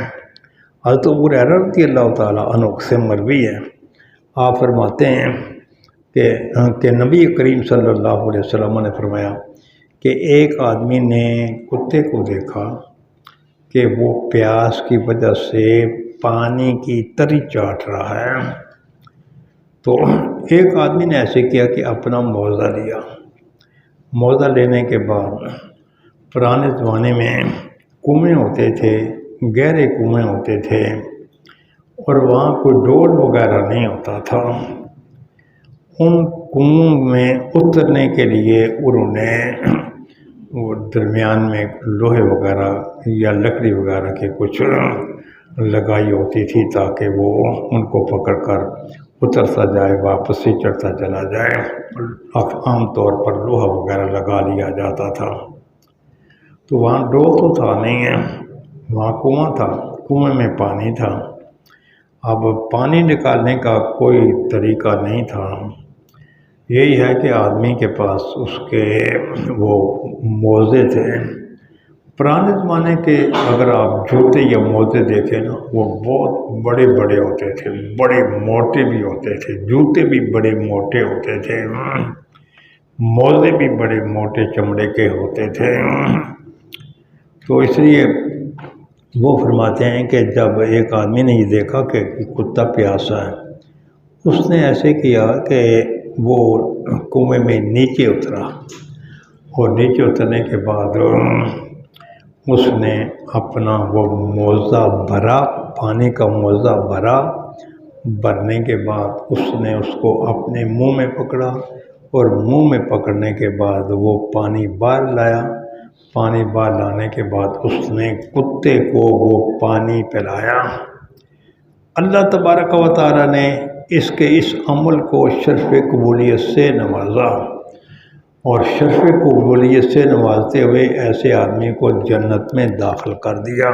حضرت ابو ہریرہ رضی اللہ تعالیٰ عنہ سے مروی ہے، آپ فرماتے ہیں کہ نبی کریم صلی اللہ علیہ وسلم نے فرمایا کہ ایک آدمی نے کتے کو دیکھا کہ وہ پیاس کی وجہ سے پانی کی تری چاٹ رہا ہے، تو ایک آدمی نے ایسے کیا کہ اپنا موزہ لیا۔ موزہ لینے کے بعد پرانے زمانے میں کنویں ہوتے تھے، گہرے کنویں ہوتے تھے، اور وہاں کوئی ڈول وغیرہ نہیں ہوتا تھا۔ ان کنووں میں اترنے کے لیے انہوں نے وہ درمیان میں لوہے وغیرہ یا لکڑی وغیرہ کے کچھ لگائی ہوتی تھی تاکہ وہ ان کو پکڑ کر اترتا جائے، واپس سے چڑھتا چلا جائے۔ عام طور پر لوہا وغیرہ لگا لیا جاتا تھا۔ تو وہاں ڈول تو تھا نہیں ہے، وہاں کنواں تھا، کنویں میں پانی تھا۔ اب پانی نکالنے کا کوئی طریقہ نہیں تھا، یہی ہے کہ آدمی کے پاس اس کے وہ موزے تھے۔ پرانے زمانے کے اگر آپ جوتے یا موزے دیکھیں نا، وہ بہت بڑے بڑے ہوتے تھے، بڑے موٹے بھی ہوتے تھے، جوتے بھی بڑے موٹے ہوتے تھے، موزے بھی بڑے موٹے چمڑے کے ہوتے تھے۔ تو اس لیے وہ فرماتے ہیں کہ جب ایک آدمی نے یہ دیکھا کہ کتا پیاسا ہے، اس نے ایسے کیا کہ وہ کنویں میں نیچے اترا، اور نیچے اترنے کے بعد اس نے اپنا وہ موزہ بھرا، پانی کا موزہ بھرا۔ بھرنے کے بعد اس نے اس کو اپنے منہ میں پکڑا، اور منہ میں پکڑنے کے بعد وہ پانی باہر لایا۔ پانی باہر لانے کے بعد اس نے کتے کو وہ پانی پلایا۔ اللہ تبارک و تعالیٰ نے اس کے اس عمل کو شرف قبولیت سے نوازا، اور شرف قبولیت سے نوازتے ہوئے ایسے آدمی کو جنت میں داخل کر دیا۔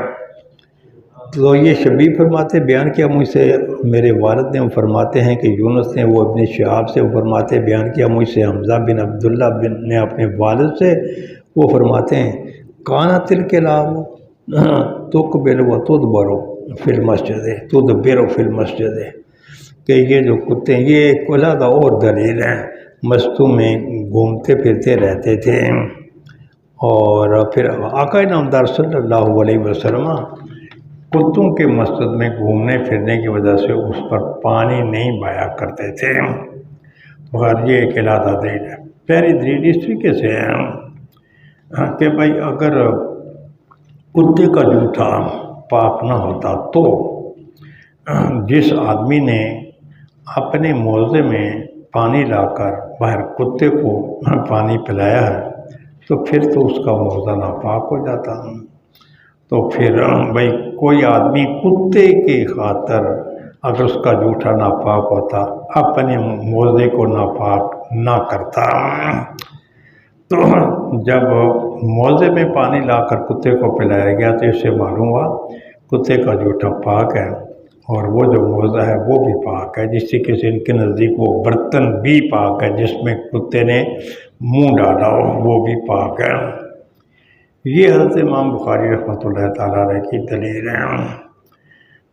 تو یہ شبیب فرماتے بیان کیا مجھ سے، میرے والد نے فرماتے ہیں کہ یونس نے وہ ابن شہاب سے فرماتے بیان کیا مجھ سے، حمزہ بن عبداللہ نے اپنے والد سے، وہ فرماتے ہیں کانا تل کے لاؤ تقبل و تدبر فی المسجد، تدبر فی المسجد، کہ یہ جو کتے ہیں یہ ایک علیحدہ اور دلیل ہے، مسجدوں میں گھومتے پھرتے رہتے تھے، اور پھر آقا نامدار صلی اللہ علیہ وسلم کتوں کے مسجد میں گھومنے پھرنے کی وجہ سے اس پر پانی نہیں بہایا کرتے تھے، مگر یہ ایک علیحدہ دلیل ہے۔ پہلی دلیل اس طریقے سے ہے کہ بھائی اگر کتے کا جوٹا پاک نہ ہوتا تو جس آدمی نے اپنے موضع میں پانی لا کر باہر کتے کو پانی پلایا ہے تو پھر تو اس کا موضع ناپاک ہو جاتا۔ تو پھر بھائی کوئی آدمی کتے کی خاطر اگر اس کا جوٹا ناپاک ہوتا اپنے موضع کو ناپاک نہ کرتا۔ تو جب موضع میں پانی لا کر کتے کو پلایا گیا تو اس سے معلوم ہوا کتے کا جوٹا پاک ہے اور وہ جو موضع ہے وہ بھی پاک ہے، جس طریقے سے ان کے نزدیک وہ برتن بھی پاک ہے جس میں کتے نے منہ ڈالا ہو وہ بھی پاک ہے۔ یہ حضرت امام بخاری رحمۃ اللہ تعالیٰ علیہ کی دلیل ہے۔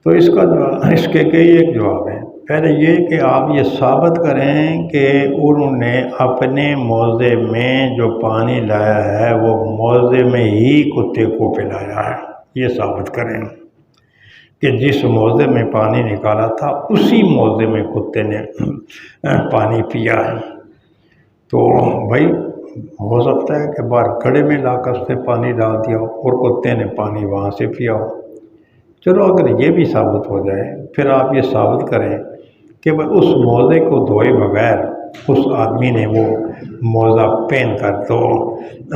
تو اس کے کئی ایک جواب ہیں۔ پہلے یہ کہ آپ یہ ثابت کریں کہ انہوں نے اپنے موضع میں جو پانی لایا ہے وہ موضع میں ہی کتے کو پلایا ہے، یہ ثابت کریں کہ جس موضع میں پانی نکالا تھا اسی موضع میں کتے نے پانی پیا ہے۔ تو بھائی ہو سکتا ہے کہ باہر گڑھے میں لا کر اس نے پانی ڈال دیا ہو اور کتے نے پانی وہاں سے پیا ہو۔ چلو اگر یہ بھی ثابت ہو جائے پھر آپ یہ ثابت کریں کہ بھائی اس موضع کو دھوئے بغیر اس آدمی نے وہ موزہ پہن کر تو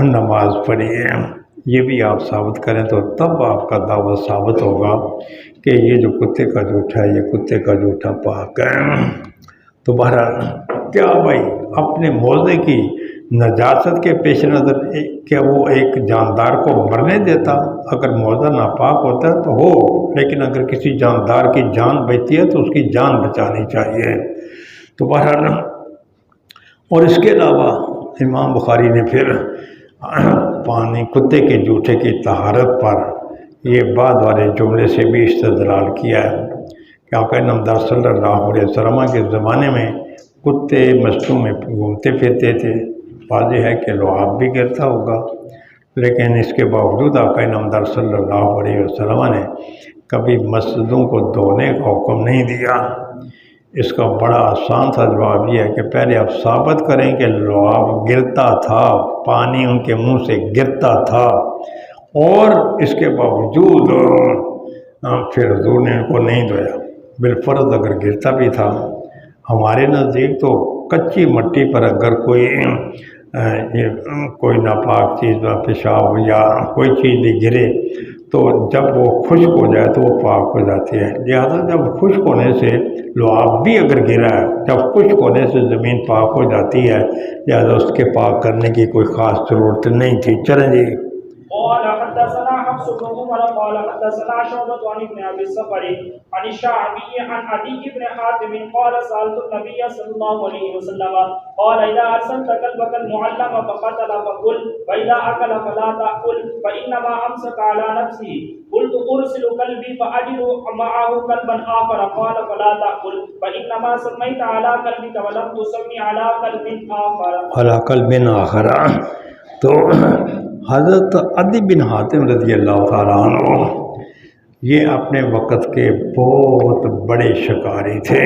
نماز پڑھی ہے، یہ بھی آپ ثابت کریں تو تب آپ کا دعویٰ ثابت ہوگا کہ یہ جو کتے کا جوٹا ہے یہ کتے کا جوٹا پاک ہے۔ تو بہرحال کیا بھائی اپنے موضع کی نجاست کے پیش نظر کیا وہ ایک جاندار کو مرنے دیتا؟ اگر موضع ناپاک ہوتا ہے تو ہو، لیکن اگر کسی جاندار کی جان بچتی ہے تو اس کی جان بچانی چاہیے۔ تو بہرحال اور اس کے علاوہ امام بخاری نے پھر پانی کتے کے جوٹے کی طہارت پر یہ بعد والے جملے سے بھی استدلال کیا ہے کہ آقا نامدار صلی اللہ علیہ وسلم کے زمانے میں کتے مسجدوں میں گھومتے پھرتے تھے، واضح ہے کہ لعاب بھی گرتا ہوگا، لیکن اس کے باوجود آقا نامدار صلی اللہ علیہ وسلم نے کبھی مسجدوں کو دھونے کا حکم نہیں دیا۔ اس کا بڑا آسان سا جواب یہ ہے کہ پہلے آپ ثابت کریں کہ لعاب گرتا تھا، پانی ان کے منہ سے گرتا تھا، اور اس کے باوجود پھر حضور نے ان کو نہیں دھویا۔ بالفرض اگر گرتا بھی تھا، ہمارے نزدیک تو کچی مٹی پر اگر کوئی ناپاک چیز پیشاب یا کوئی چیز بھی گرے تو جب وہ خشک ہو جائے تو وہ پاک ہو جاتی ہے، لہذا جب خشک ہونے سے لعاب بھی اگر گرا ہے، جب خشک ہونے سے زمین پاک ہو جاتی ہے، لہذا اس کے پاک کرنے کی کوئی خاص ضرورت نہیں تھی۔ چلیں جی۔ قال حدثنا حفص بن عمر قال حدثنا شعبة عن ابن ابي الصفر عن الشعبي عن عدي بن حاتم قال سألت النبي صلى الله عليه وسلم قال إذا أرسلت كلبك المعلم فقتل فقل وإذا أكل فلا تأكل فإنما أمسك على نفسه قلت أرسل كلبي فأجد معه كلبا آخر قال فلا تأكل فإنما سميت على كلبك ولم تسمي على كلب آخر تو حضرت عدی بن حاتم رضی اللہ تعالیٰ عنہ یہ اپنے وقت کے بہت بڑے شکاری تھے۔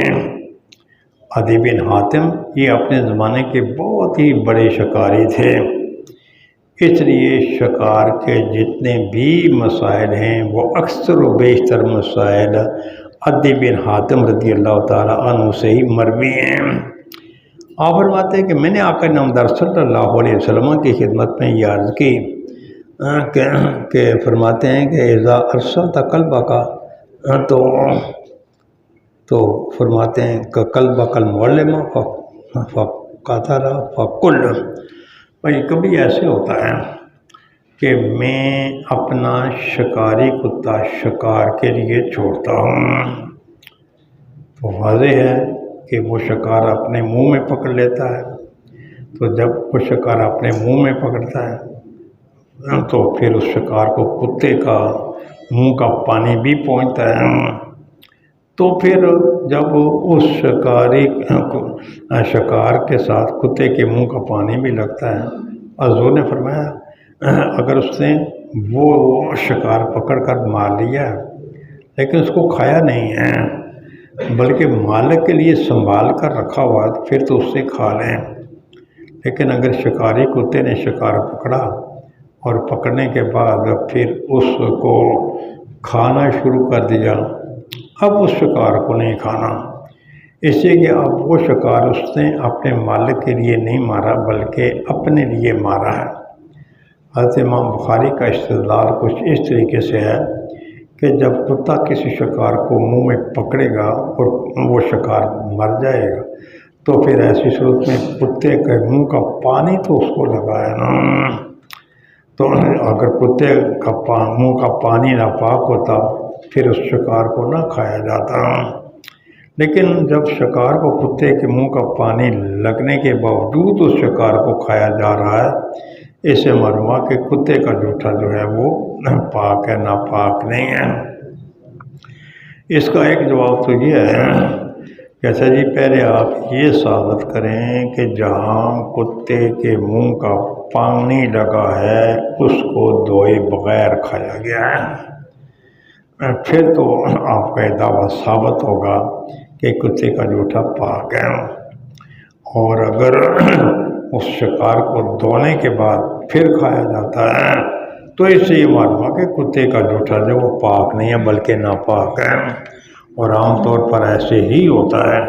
عدی بن حاتم یہ اپنے زمانے کے بہت ہی بڑے شکاری تھے، اس لیے شکار کے جتنے بھی مسائل ہیں وہ اکثر و بیشتر مسائل عدی بن حاتم رضی اللہ تعالیٰ عنہ سے ہی مروی ہیں۔ آپ فرماتے ہیں کہ میں نے آقا نامدار صلی اللہ علیہ وسلم کی خدمت میں یہ عرض کی کہ فرماتے ہیں کہ اذا ارسلت کلبک تو فرماتے ہیں کہ کلبک المعلم فقتل فقل، بھائی کبھی ایسے ہوتا ہے کہ میں اپنا شکاری کتا شکار کے لیے چھوڑتا ہوں، تو واضح ہے کہ وہ شکار اپنے منہ میں پکڑ لیتا ہے، تو جب وہ شکار اپنے منہ میں پکڑتا ہے تو پھر اس شکار کو کتے کا منہ کا پانی بھی پہنچتا ہے، تو پھر جب اس شکار کے ساتھ کتے کے منہ کا پانی بھی لگتا ہے، حضور نے فرمایا اگر اس نے وہ شکار پکڑ کر مار لیا لیکن اس کو کھایا نہیں ہے بلکہ مالک کے لیے سنبھال کر رکھا ہوا ہے، پھر تو اس سے کھا لیں، لیکن اگر شکاری کتے نے شکار پکڑا اور پکڑنے کے بعد پھر اس کو کھانا شروع کر دیا، اب اس شکار کو نہیں کھانا، اس لیے کہ اب وہ شکار اس نے اپنے مالک کے لیے نہیں مارا بلکہ اپنے لیے مارا ہے۔ حضرت امام بخاری کا استدلال کچھ اس طریقے سے ہے کہ جب کتا کسی شکار کو منہ میں پکڑے گا اور وہ شکار مر جائے گا تو پھر ایسی صورت میں کتے کے منہ کا پانی تو اس کو لگا ہے نا، تو اگر کتے کا منہ کا پانی ناپاک ہوتا پھر اس شکار کو نہ کھایا جاتا، لیکن جب شکار کو کتے کے منہ کا پانی لگنے کے باوجود اس شکار کو کھایا جا رہا ہے، اس سے معلوم ہوا کہ کتے کا جوٹا جو ہے وہ پاک ہے، ناپاک نہیں ہے۔ اس کا ایک جواب تو یہ ہے کہ اچھا جی پہلے آپ یہ ثابت کریں کہ جہاں کتے کے منہ کا پانی لگا ہے اس کو دھوئے بغیر کھایا گیا ہے، پھر تو آپ کا یہ دعویٰ ثابت ہوگا کہ کتے کا جوٹا پاک ہے۔ اور اگر اس شکار کو دھونے کے بعد پھر کھایا جاتا ہے تو اس سے یہ معلوم ہوا کہ کتے کا جوٹا جو وہ پاک نہیں ہے بلکہ ناپاک ہے، اور عام طور پر ایسے ہی ہوتا ہے۔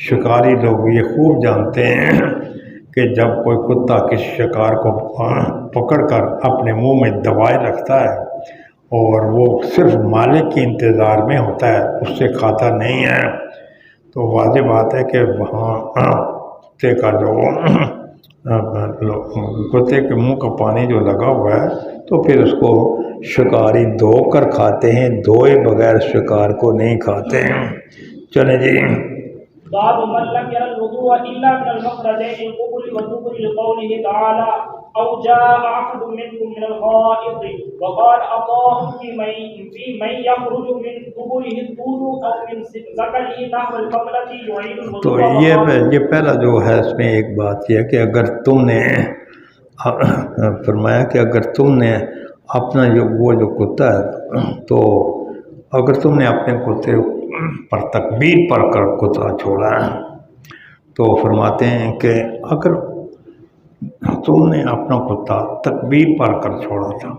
شکاری لوگ یہ خوب جانتے ہیں کہ جب کوئی کتا کسی شکار کو پکڑ کر اپنے منہ میں دبائے رکھتا ہے اور وہ صرف مالک کے انتظار میں ہوتا ہے، اس سے کھاتا نہیں ہے، تو واضح بات ہے کہ وہاں کتے کا جو کتے کے منہ کا پانی جو لگا ہوا ہے تو پھر اس کو شکاری دھو کر کھاتے ہیں، دھوئے بغیر شکار کو نہیں کھاتے ہیں۔ چلیں جی، باب من لم ير الوضوء الا من المخرجين القبل والدبر لقوله تعالى او جاء احد منكم من الغائط وقال عطاء في من يخرج من دبره الدود او من ذكره نحو القبلة يعيد الوضوء۔ تو یہ پہلا جو ہے اس میں ایک بات یہ ہے کہ اگر تم نے فرمایا کہ اگر تم نے اپنا وہ جو کتا ہے تو اگر تم نے اپنے کتے پر تکبیر پڑھ کر کتا چھوڑا ہے تو فرماتے ہیں کہ اگر تم نے اپنا کتا تکبیر پڑھ کر چھوڑا تھا،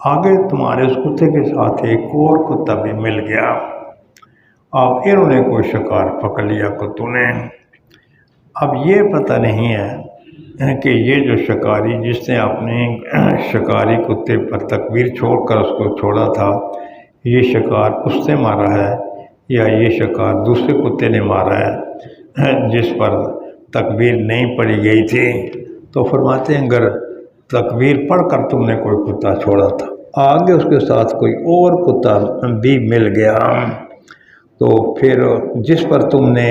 آگے تمہارے اس کتے کے ساتھ ایک اور کتا بھی مل گیا، اب انہوں نے کوئی شکار پکڑ لیا کتوں نے، اب یہ پتہ نہیں ہے کہ یہ جو شکاری جس نے اپنے شکاری کتے پر تکبیر چھوڑ کر اس کو چھوڑا تھا، یہ شکار اس نے مارا ہے یا یہ شکار دوسرے کتے نے مارا ہے جس پر تکبیر نہیں پڑھی گئی تھی۔ تو فرماتے ہیں اگر تکبیر پڑھ کر تم نے کوئی کتا چھوڑا تھا، آگے اس کے ساتھ کوئی اور کتا بھی مل گیا، تو پھر جس پر تم نے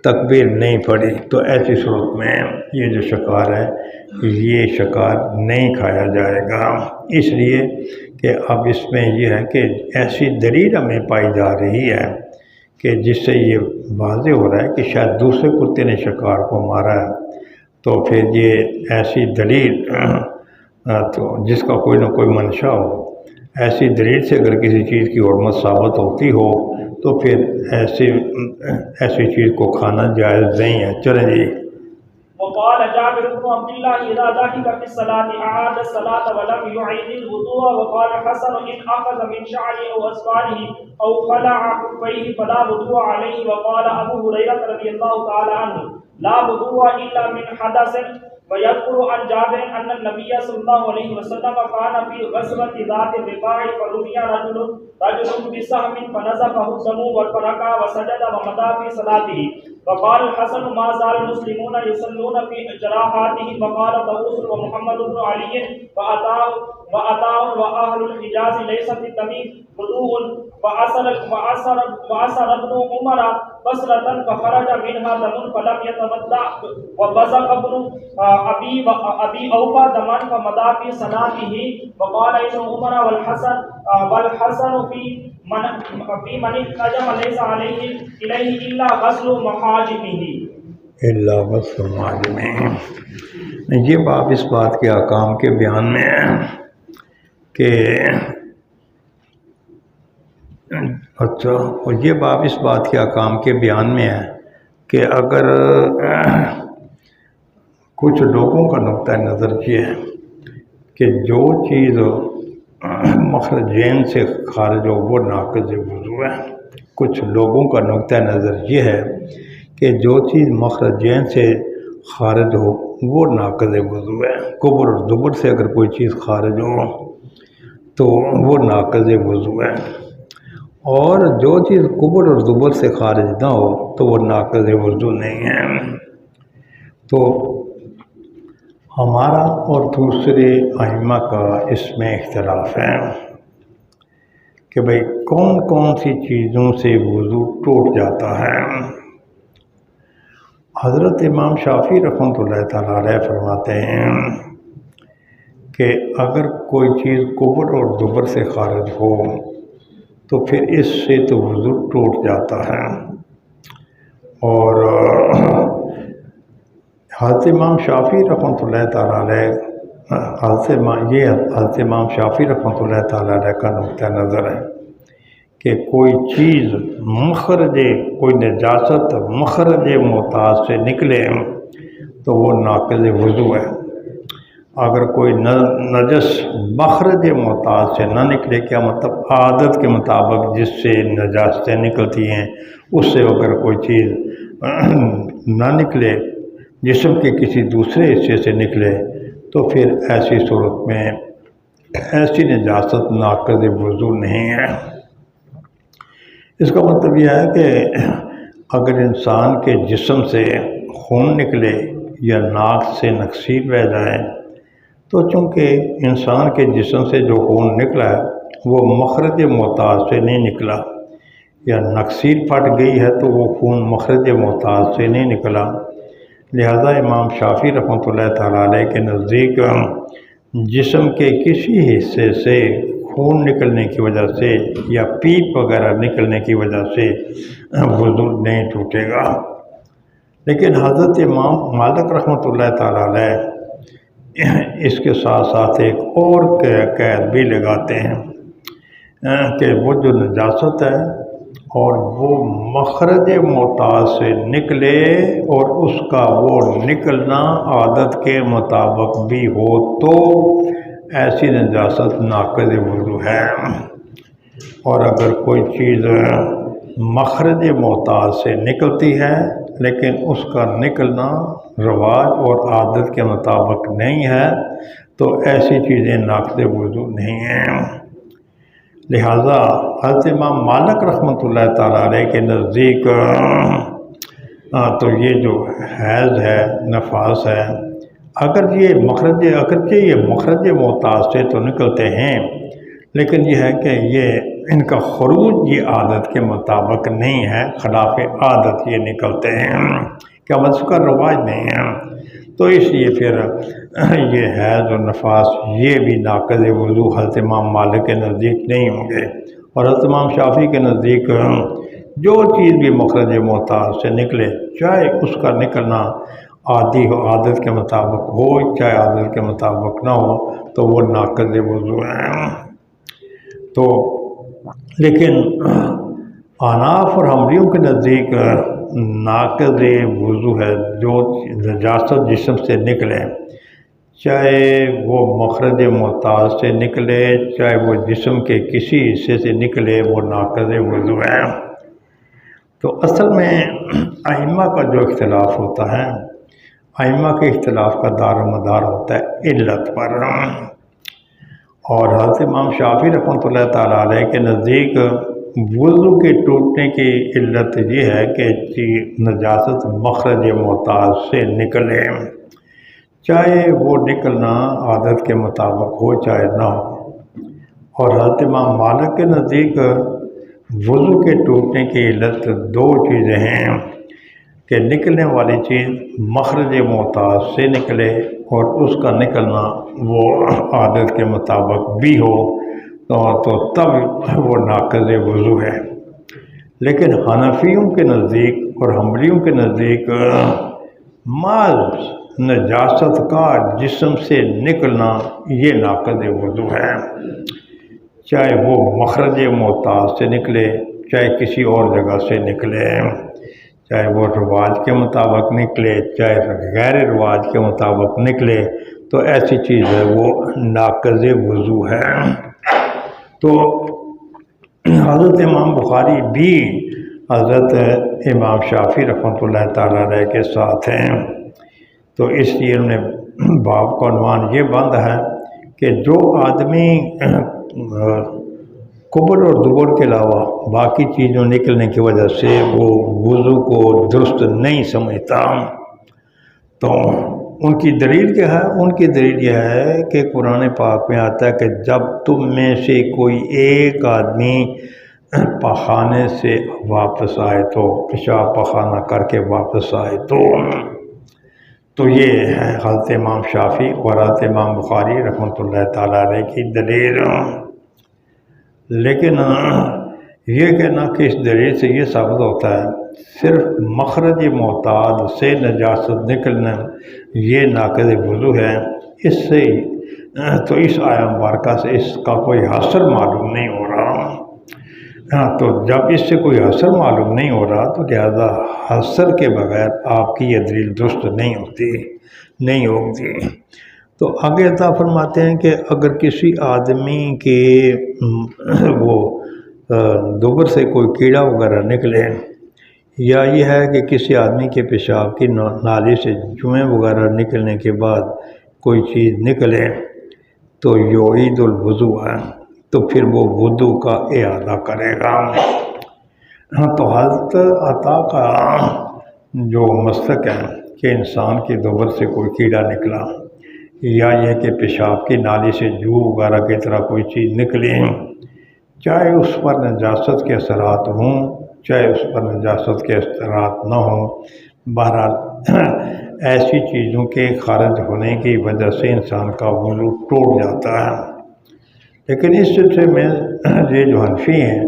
تکبیر نہیں پڑھی تو ایسی صورت میں یہ جو شکار ہے یہ شکار نہیں کھایا جائے گا، اس لیے کہ اب اس میں یہ ہے کہ ایسی دلیل ہمیں پائی جا رہی ہے کہ جس سے یہ واضح ہو رہا ہے کہ شاید دوسرے کتے نے شکار کو مارا ہے، تو پھر یہ ایسی دلیل تو جس کا کوئی نہ کوئی منشا ہو، ایسی دلیل سے اگر کسی چیز کی حرمت ثابت ہوتی ہو تو پھر ایسی چیز کو کھانا جائز نہیں ہے۔ چلیں جی، وقال جابر بن عبد الله اذا ضحك في الصلاه اعاد الصلاه ولم يعيد الوضوء وقال حسن ان اخذ من شعره او اصفاره او خلع خفيه فلا وضوء عليه وقال ابو هريره رضي الله تعالى عنه لا وضوء الا من حدث ويذكر عن جابر ان النبي صلى الله عليه وسلم كان في غزوه ذات الرقاع فرمي رجل بسهم فنزفه الدم وركع وسجد ومضى في صلاته وقال الحسن ما زال المسلمون يصلون في جراحاتهم وقال طاووس ومحمد بن علي وعطاء واهل الحجاز ليس في الدم وضوء وأسر ابن عمر بصرة فخرج منها دم فلم يتوضأ وبزق ابن أبي أوفى دما فمضى في صلاته وقال ابن عمر والحسن في من احتجم ليس عليه إليه إلا غسل محاجمه اللہ محاجمہ۔ یہ باب اس بات کے احکام کے بیان میں ہے کہ اچھا، اور یہ باب اس بات کے احکام کے بیان میں ہے کہ اگر کچھ لوگوں کا نقطہ نظر یہ ہے کہ جو چیز مخرجین سے خارج ہو وہ ناقض وضو ہے۔ کچھ لوگوں کا نقطہ نظر یہ ہے کہ جو چیز مخرجین سے خارج ہو وہ ناقض وضو ہے۔ قبر اور دبر سے اگر کوئی چیز خارج ہو تو وہ ناقض وضو ہے، اور جو چیز قبر اور دبر سے خارج نہ ہو تو وہ ناقض وضو نہیں ہے۔ تو ہمارا اور دوسرے ائمہ کا اس میں اختلاف ہے کہ بھئی کون کون سی چیزوں سے وضو ٹوٹ جاتا ہے۔ حضرت امام شافعی رحمۃ اللہ تعالیٰ علیہ فرماتے ہیں کہ اگر کوئی چیز قبر اور دبر سے خارج ہو تو پھر اس سے تو وضو ٹوٹ جاتا ہے، اور حضرت امام شافعی رحمۃ اللہ تعالیٰ علیہ حضرت امام شافعی رحمۃ اللہ تعالیٰ علیہ کا نقطہ نظر ہے کہ کوئی چیز کوئی نجاست مخرج معتاد سے نکلے تو وہ ناقض وضو ہے۔ اگر کوئی نجس مخرج معتاد سے نہ نکلے، کیا مطلب عادت کے مطابق جس سے نجاستیں نکلتی ہیں اس سے اگر کوئی چیز نہ نکلے، جسم کے کسی دوسرے حصے سے نکلے، تو پھر ایسی صورت میں ایسی نجاست ناقض وضو نہیں ہے۔ اس کا مطلب یہ ہے کہ اگر انسان کے جسم سے خون نکلے یا ناک سے نکسیر بہہ جائے تو چونکہ انسان کے جسم سے جو خون نکلا ہے وہ مخرج معتاد سے نہیں نکلا، یا نکسیر پھٹ گئی ہے تو وہ خون مخرج معتاد سے نہیں نکلا، لہذا امام شافعی رحمۃ اللہ تعالیٰ علیہ کے نزدیک جسم کے کسی حصے سے خون نکلنے کی وجہ سے یا پیپ وغیرہ نکلنے کی وجہ سے وضو نہیں ٹوٹے گا۔ لیکن حضرت امام مالک رحمۃ اللہ تعالیٰ علیہ اس کے ساتھ ساتھ ایک اور قید بھی لگاتے ہیں کہ وہ جو نجاست ہے اور وہ مخرج معتاد سے نکلے اور اس کا وہ نکلنا عادت کے مطابق بھی ہو تو ایسی نجاست ناقض وضو ہے، اور اگر کوئی چیز مخرج معتاد سے نکلتی ہے لیکن اس کا نکلنا رواج اور عادت کے مطابق نہیں ہے تو ایسی چیزیں ناقض وضو نہیں ہیں۔ لہٰذا حضرت امام مالک رحمۃ اللہ تعالیٰ علیہ کے نزدیک تو یہ جو حیض ہے، نفاس ہے، اگرچہ یہ مخرج معتاد سے تو نکلتے ہیں لیکن یہ ہے کہ یہ ان کا خروج یہ عادت کے مطابق نہیں ہے، خلاف عادت یہ نکلتے ہیں، کیا مطلب اس کا رواج نہیں ہے، تو اس لیے پھر یہ حیض اور نفاس یہ بھی ناقض وضو حضرت امام مالک کے نزدیک نہیں ہوں گے، اور حضرت امام شافعی کے نزدیک جو چیز بھی مخرج معتاد سے نکلے، چاہے اس کا نکلنا عادی ہو، عادت کے مطابق ہو، چاہے عادت کے مطابق نہ ہو، تو وہ ناقض وضو ہے۔ تو لیکن احناف اور حنبلیوں کے نزدیک ناقض وضو ہے جو نجاست جسم سے نکلے، چاہے وہ مخرج معتاد سے نکلے، چاہے وہ جسم کے کسی حصے سے نکلے، وہ ناقض وضو ہے۔ تو اصل میں ائمہ کا جو اختلاف ہوتا ہے، ائمہ کے اختلاف کا دار و مدار ہوتا ہے علت پر، اور حضرت امام شافعی رحمۃ اللہ تعالیٰ علیہ کے نزدیک وضو کے ٹوٹنے کی علت یہ ہے کہ نجاست مخرج معتاد سے نکلے، چاہے وہ نکلنا عادت کے مطابق ہو چاہے نہ ہو، اور حضرت امام مالک کے نزدیک وضو کے ٹوٹنے کی علت دو چیزیں ہیں کہ نکلنے والی چیز مخرج معتاد سے نکلے اور اس کا نکلنا وہ عادت کے مطابق بھی ہو تو تب وہ ناقض وضو ہے۔ لیکن حنفیوں کے نزدیک اور حنبلیوں کے نزدیک محض نجاست کا جسم سے نکلنا یہ ناقض وضو ہے، چاہے وہ مخرج معتاد سے نکلے چاہے کسی اور جگہ سے نکلے، چاہے وہ رواج کے مطابق نکلے چاہے غیر رواج کے مطابق نکلے، تو ایسی چیز ہے وہ ناقض وضو ہے۔ تو حضرت امام بخاری بھی حضرت امام شافعی رحمۃ اللہ تعالیٰ علیہ کے ساتھ ہیں، تو اس لیے انہوں نے باب کا عنوان یہ باندھا ہے کہ جو آدمی قبل اور دبر کے علاوہ باقی چیزوں نکلنے کی وجہ سے وہ وضو کو درست نہیں سمجھتا، تو ان کی دلیل کیا ہے؟ ان کی دلیل یہ ہے کہ قرآن پاک میں آتا ہے کہ جب تم میں سے کوئی ایک آدمی پخانے سے واپس آئے تو پیشاب پخانہ کر کے واپس آئے تو یہ ہے حضرت امام شافعی اور حضرت امام بخاری رحمۃ اللہ تعالیٰ علیہ کی دلیل۔ لیکن یہ کہنا کہ اس دلیل سے یہ ثابت ہوتا ہے صرف مخرج معتاد سے نجاست نکلنا یہ ناقض وضو ہے، اس سے تو اس آیہ مبارکہ سے اس کا کوئی حاصل معلوم نہیں ہو رہا، تو جب اس سے کوئی حاصل معلوم نہیں ہو رہا تو لہذا حاصل کے بغیر آپ کی یہ دلیل درست نہیں ہوتی۔ تو آگے عطا فرماتے ہیں کہ اگر کسی آدمی کے وہ دوبر سے کوئی کیڑا وغیرہ نکلے، یا یہ ہے کہ کسی آدمی کے پیشاب کی نالی سے جوئیں وغیرہ نکلنے کے بعد کوئی چیز نکلے تو یعید الوضو ہے، تو پھر وہ وضو کا اعادہ کرے گا۔ تو حضرت عطا کا جو مسلک ہے کہ انسان کے دوبر سے کوئی کیڑا نکلا یا یہ کہ پیشاب کی نالی سے جو وغیرہ کی طرح کوئی چیز نکلی، چاہے اس پر نجاست کے اثرات ہوں چاہے اس پر نجاست کے اثرات نہ ہوں، بہرحال ایسی چیزوں کے خارج ہونے کی وجہ سے انسان کا وضو ٹوٹ جاتا ہے۔ لیکن اس سلسلے میں یہ جو حنفی ہیں،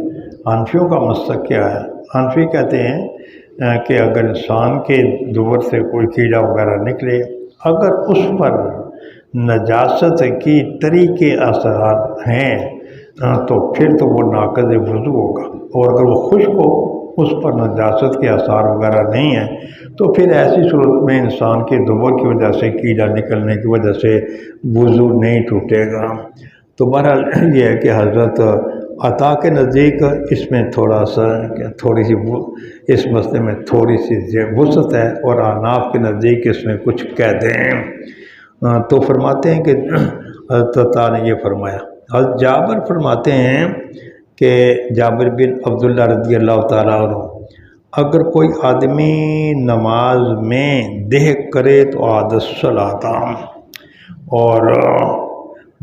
حنفیوں کا مسلک کیا ہے؟ حنفی کہتے ہیں کہ اگر انسان کے دوبر سے کوئی کیڑا وغیرہ نکلے، اگر اس پر نجاست کی طریقے اثرات ہیں تو پھر تو وہ ناقض وضو ہوگا، اور اگر وہ خشک ہو اس پر نجاست کے آثار وغیرہ نہیں ہیں تو پھر ایسی صورت میں انسان کے دوبر کی وجہ سے کیڑا نکلنے کی وجہ سے وضو نہیں ٹوٹے گا۔ تو بہرحال یہ ہے کہ حضرت عطا کے نزدیک اس میں تھوڑی سی اس مسئلے میں تھوڑی سی وسعت ہے، اور احناف کے نزدیک اس میں کچھ قیدیں ہیں۔ تو فرماتے ہیں کہ حضرت عطا نے یہ فرمایا۔ حضرت جابر فرماتے ہیں کہ جابر بن عبداللہ رضی اللہ تعالیٰ عنہ، اگر کوئی آدمی نماز میں دیکھ کرے تو عادت صلاۃ، اور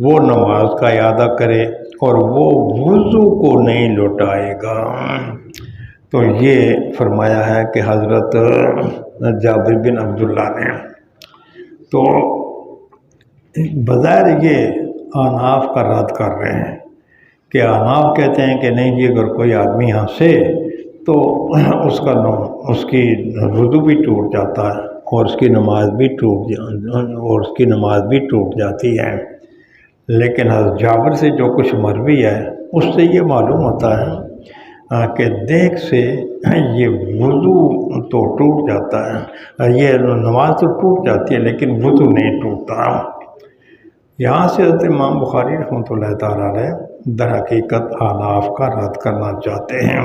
وہ نماز کا اعادہ کرے اور وہ وضو کو نہیں لوٹائے گا، تو یہ فرمایا ہے کہ حضرت جابر بن عبداللہ نے۔ تو بظاہر یہ احناف کا رد کر رہے ہیں کہ احناف کہتے ہیں کہ نہیں جی، اگر کوئی آدمی ہنسے تو اس کی وضو بھی ٹوٹ جاتا ہے اور اس کی نماز بھی ٹوٹ جاتی ہے۔ لیکن حضرت جابر سے جو کچھ مروی ہے اس سے یہ معلوم ہوتا ہے کہ دیکھ سے یہ وضو تو ٹوٹ جاتا ہے، یہ نماز تو ٹوٹ جاتی ہے لیکن وضو نہیں ٹوٹتا۔ یہاں سے حضرت امام بخاری رحمۃ اللہ تعالیٰ علیہ در حقیقت احناف کا رد کرنا چاہتے ہیں۔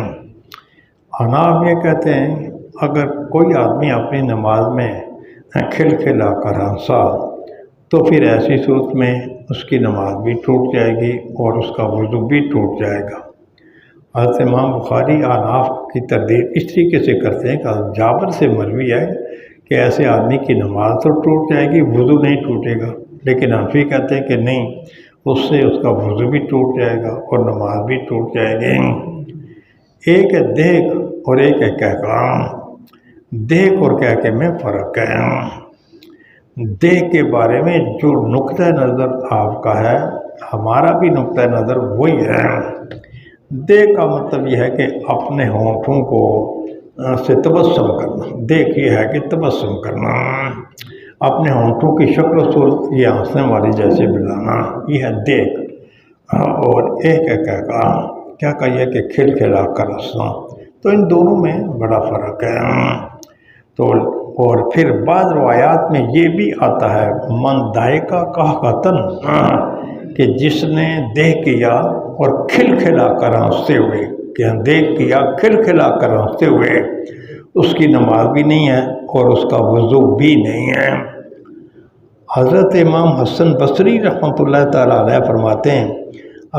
احناف یہ کہتے ہیں اگر کوئی آدمی اپنی نماز میں کھلکھلا کر ہنسا تو پھر ایسی صورت میں اس کی نماز بھی ٹوٹ جائے گی اور اس کا وضو بھی ٹوٹ جائے گا۔ حضرت امام بخاری احناف کی تردید اس طریقے سے کرتے ہیں کہ حضرت جابر سے مروی ہے کہ ایسے آدمی کی نماز تو ٹوٹ جائے گی، وضو نہیں ٹوٹے گا، لیکن حنفی کہتے ہیں کہ نہیں، اس سے اس کا وضو بھی ٹوٹ جائے گا اور نماز بھی ٹوٹ جائے گی۔ ایک ہے دیکھ اور ایک ہے کہہ۔ دیکھ اور کہہ کے میں فرق ہے۔ دیکھ کے بارے میں جو نقطہ نظر آپ کا ہے، ہمارا بھی نقطہ نظر وہی ہے۔ دیکھ کا مطلب یہ ہے کہ اپنے ہونٹوں کو سے تبسم کرنا، دیکھ یہ ہے کہ تبسم کرنا، اپنے ہونٹوں کی شکل و صورت یہ ہنسنے والی جیسے بلانا، یہ ہے دیکھ۔ اور ایک ہے کہہ کا، کیا کہ یہ کہ کھل کھلا کر ہنسنا، تو ان دونوں میں بڑا فرق ہے۔ تو اور پھر بعض روایات میں یہ بھی آتا ہے من دائقہ قہقتن، کہ جس نے دیکھ کیا اور کھلکھلا کر ہنستے ہوئے، کہ دیکھ کیا کھلکھلا کر ہنستے ہوئے، اس کی نماز بھی نہیں ہے اور اس کا وضو بھی نہیں ہے۔ حضرت امام حسن بصری رحمۃ اللہ تعالیٰ علیہ فرماتے ہیں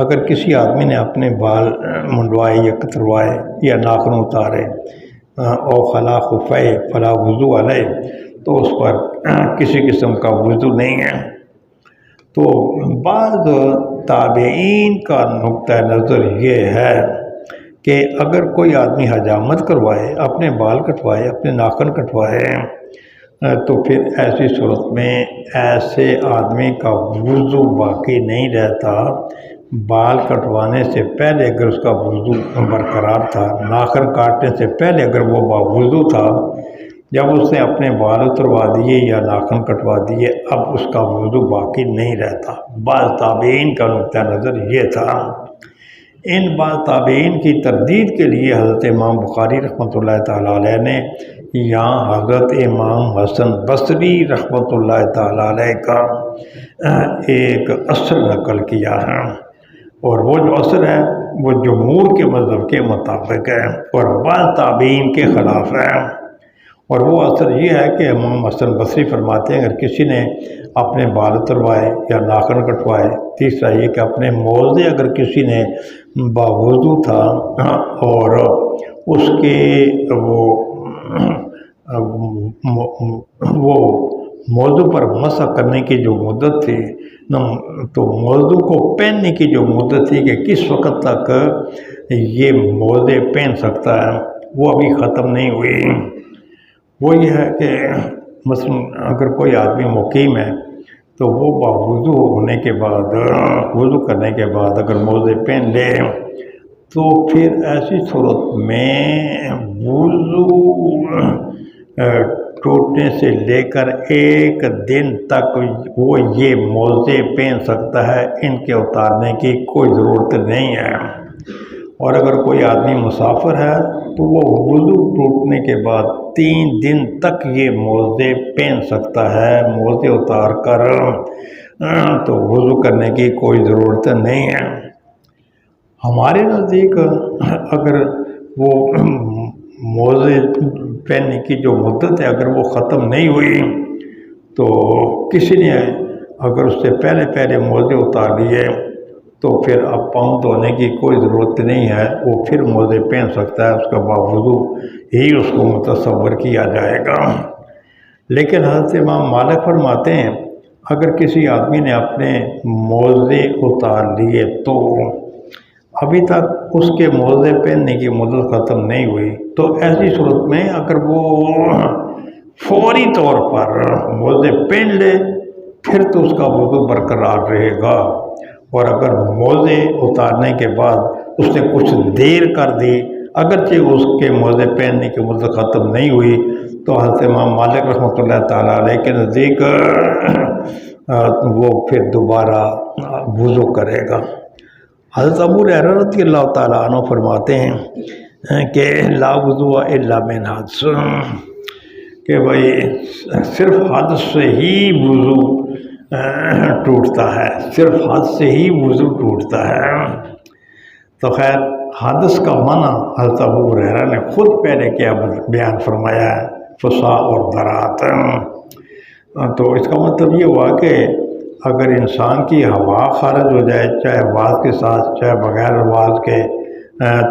اگر کسی آدمی نے اپنے بال منڈوائے یا کتروائے یا ناخن اتارے او خلا خفے فلا وضو علیہ، تو اس پر کسی قسم کا وضو نہیں ہے۔ تو بعض تابعین کا نقطہ نظر یہ ہے کہ اگر کوئی آدمی حجامت کروائے، اپنے بال کٹوائے، اپنے ناخن کٹوائے، تو پھر ایسی صورت میں ایسے آدمی کا وضو باقی نہیں رہتا۔ بال کٹوانے سے پہلے اگر اس کا وضو برقرار تھا، ناخن کاٹنے سے پہلے اگر وہ باوضو تھا، جب اس نے اپنے بال اتروا دیے یا ناخن کٹوا دیے، اب اس کا وضو باقی نہیں رہتا۔ بعض تابعین کا نقطہ نظر یہ تھا۔ ان بعض تابعین کی تردید کے لیے حضرت امام بخاری رحمۃ اللہ تعالیٰ علیہ نے یہاں حضرت امام حسن بصری رحمۃ اللہ تعالیٰ علیہ کا ایک اثر نقل کیا ہے، اور وہ جو اثر ہے وہ جمہور کے مذہب کے مطابق ہے اور بعض تابعین کے خلاف ہے۔ اور وہ اثر یہ ہے کہ امام حسن بصری فرماتے ہیں اگر کسی نے اپنے بال اتروائے یا ناخن کٹوائے، تیسرا یہ کہ اپنے موزے اگر کسی نے باوضو تھا اور اس کے وہ موضوع پر مسح کرنے کی جو مدت تھی، تو موضوع کو پہننے کی جو مدت تھی کہ کس وقت تک یہ موزے پہن سکتا ہے، وہ ابھی ختم نہیں ہوئی۔ وہ یہ ہے کہ مثلا اگر کوئی آدمی مقیم ہے تو وہ باوضو ہونے کے بعد، وضو کرنے کے بعد اگر موزے پہن لے تو پھر ایسی صورت میں وضو ٹوٹنے سے لے کر ایک دن تک وہ یہ موزے پہن سکتا ہے، ان کے اتارنے کی کوئی ضرورت نہیں ہے۔ اور اگر کوئی آدمی مسافر ہے تو وہ وضو ٹوٹنے کے بعد 3 دن تک یہ موزے پہن سکتا ہے، موزے اتار کر تو وضو کرنے کی کوئی ضرورت نہیں ہے۔ ہمارے نزدیک اگر وہ موزے پہننے کی جو مدت ہے اگر وہ ختم نہیں ہوئی تو کسی نے اگر اس سے پہلے موزے اتار لیے تو پھر اب پاؤں دھونے کی کوئی ضرورت نہیں ہے، وہ پھر موزے پہن سکتا ہے، اس کا باوضو ہی اس کو متصور کیا جائے گا۔ لیکن حضرت امام مالک فرماتے ہیں اگر کسی آدمی نے اپنے موزے اتار لیے تو ابھی تک اس کے موزے پہننے کی مدت ختم نہیں ہوئی، تو ایسی صورت میں اگر وہ فوری طور پر موزے پہن لے پھر تو اس کا وضو برقرار رہے گا، اور اگر موزے اتارنے کے بعد اس نے کچھ دیر کر دی، اگرچہ اس کے موزے پہننے کی مدت ختم نہیں ہوئی، تو حضرت امام مالک رحمۃ اللہ تعالیٰ علیہ کے نزدیک وہ پھر دوبارہ وضو کرے گا۔ حضرت ابو ہریرہ رضی اللہ تعالیٰ عنہ فرماتے ہیں کہ لا وضوء الا من حدث، کہ بھائی صرف حدث سے ہی وضو ٹوٹتا ہے، صرف حدث سے ہی وضو ٹوٹتا ہے۔ تو خیر حدث کا معنی حضرت ابو ہریرہ نے خود پہلے کیا بیان فرمایا ہے، فسا اور درات۔ تو اس کا مطلب یہ ہوا کہ اگر انسان کی ہوا خارج ہو جائے، چاہے آواز کے ساتھ چاہے بغیر آواز کے،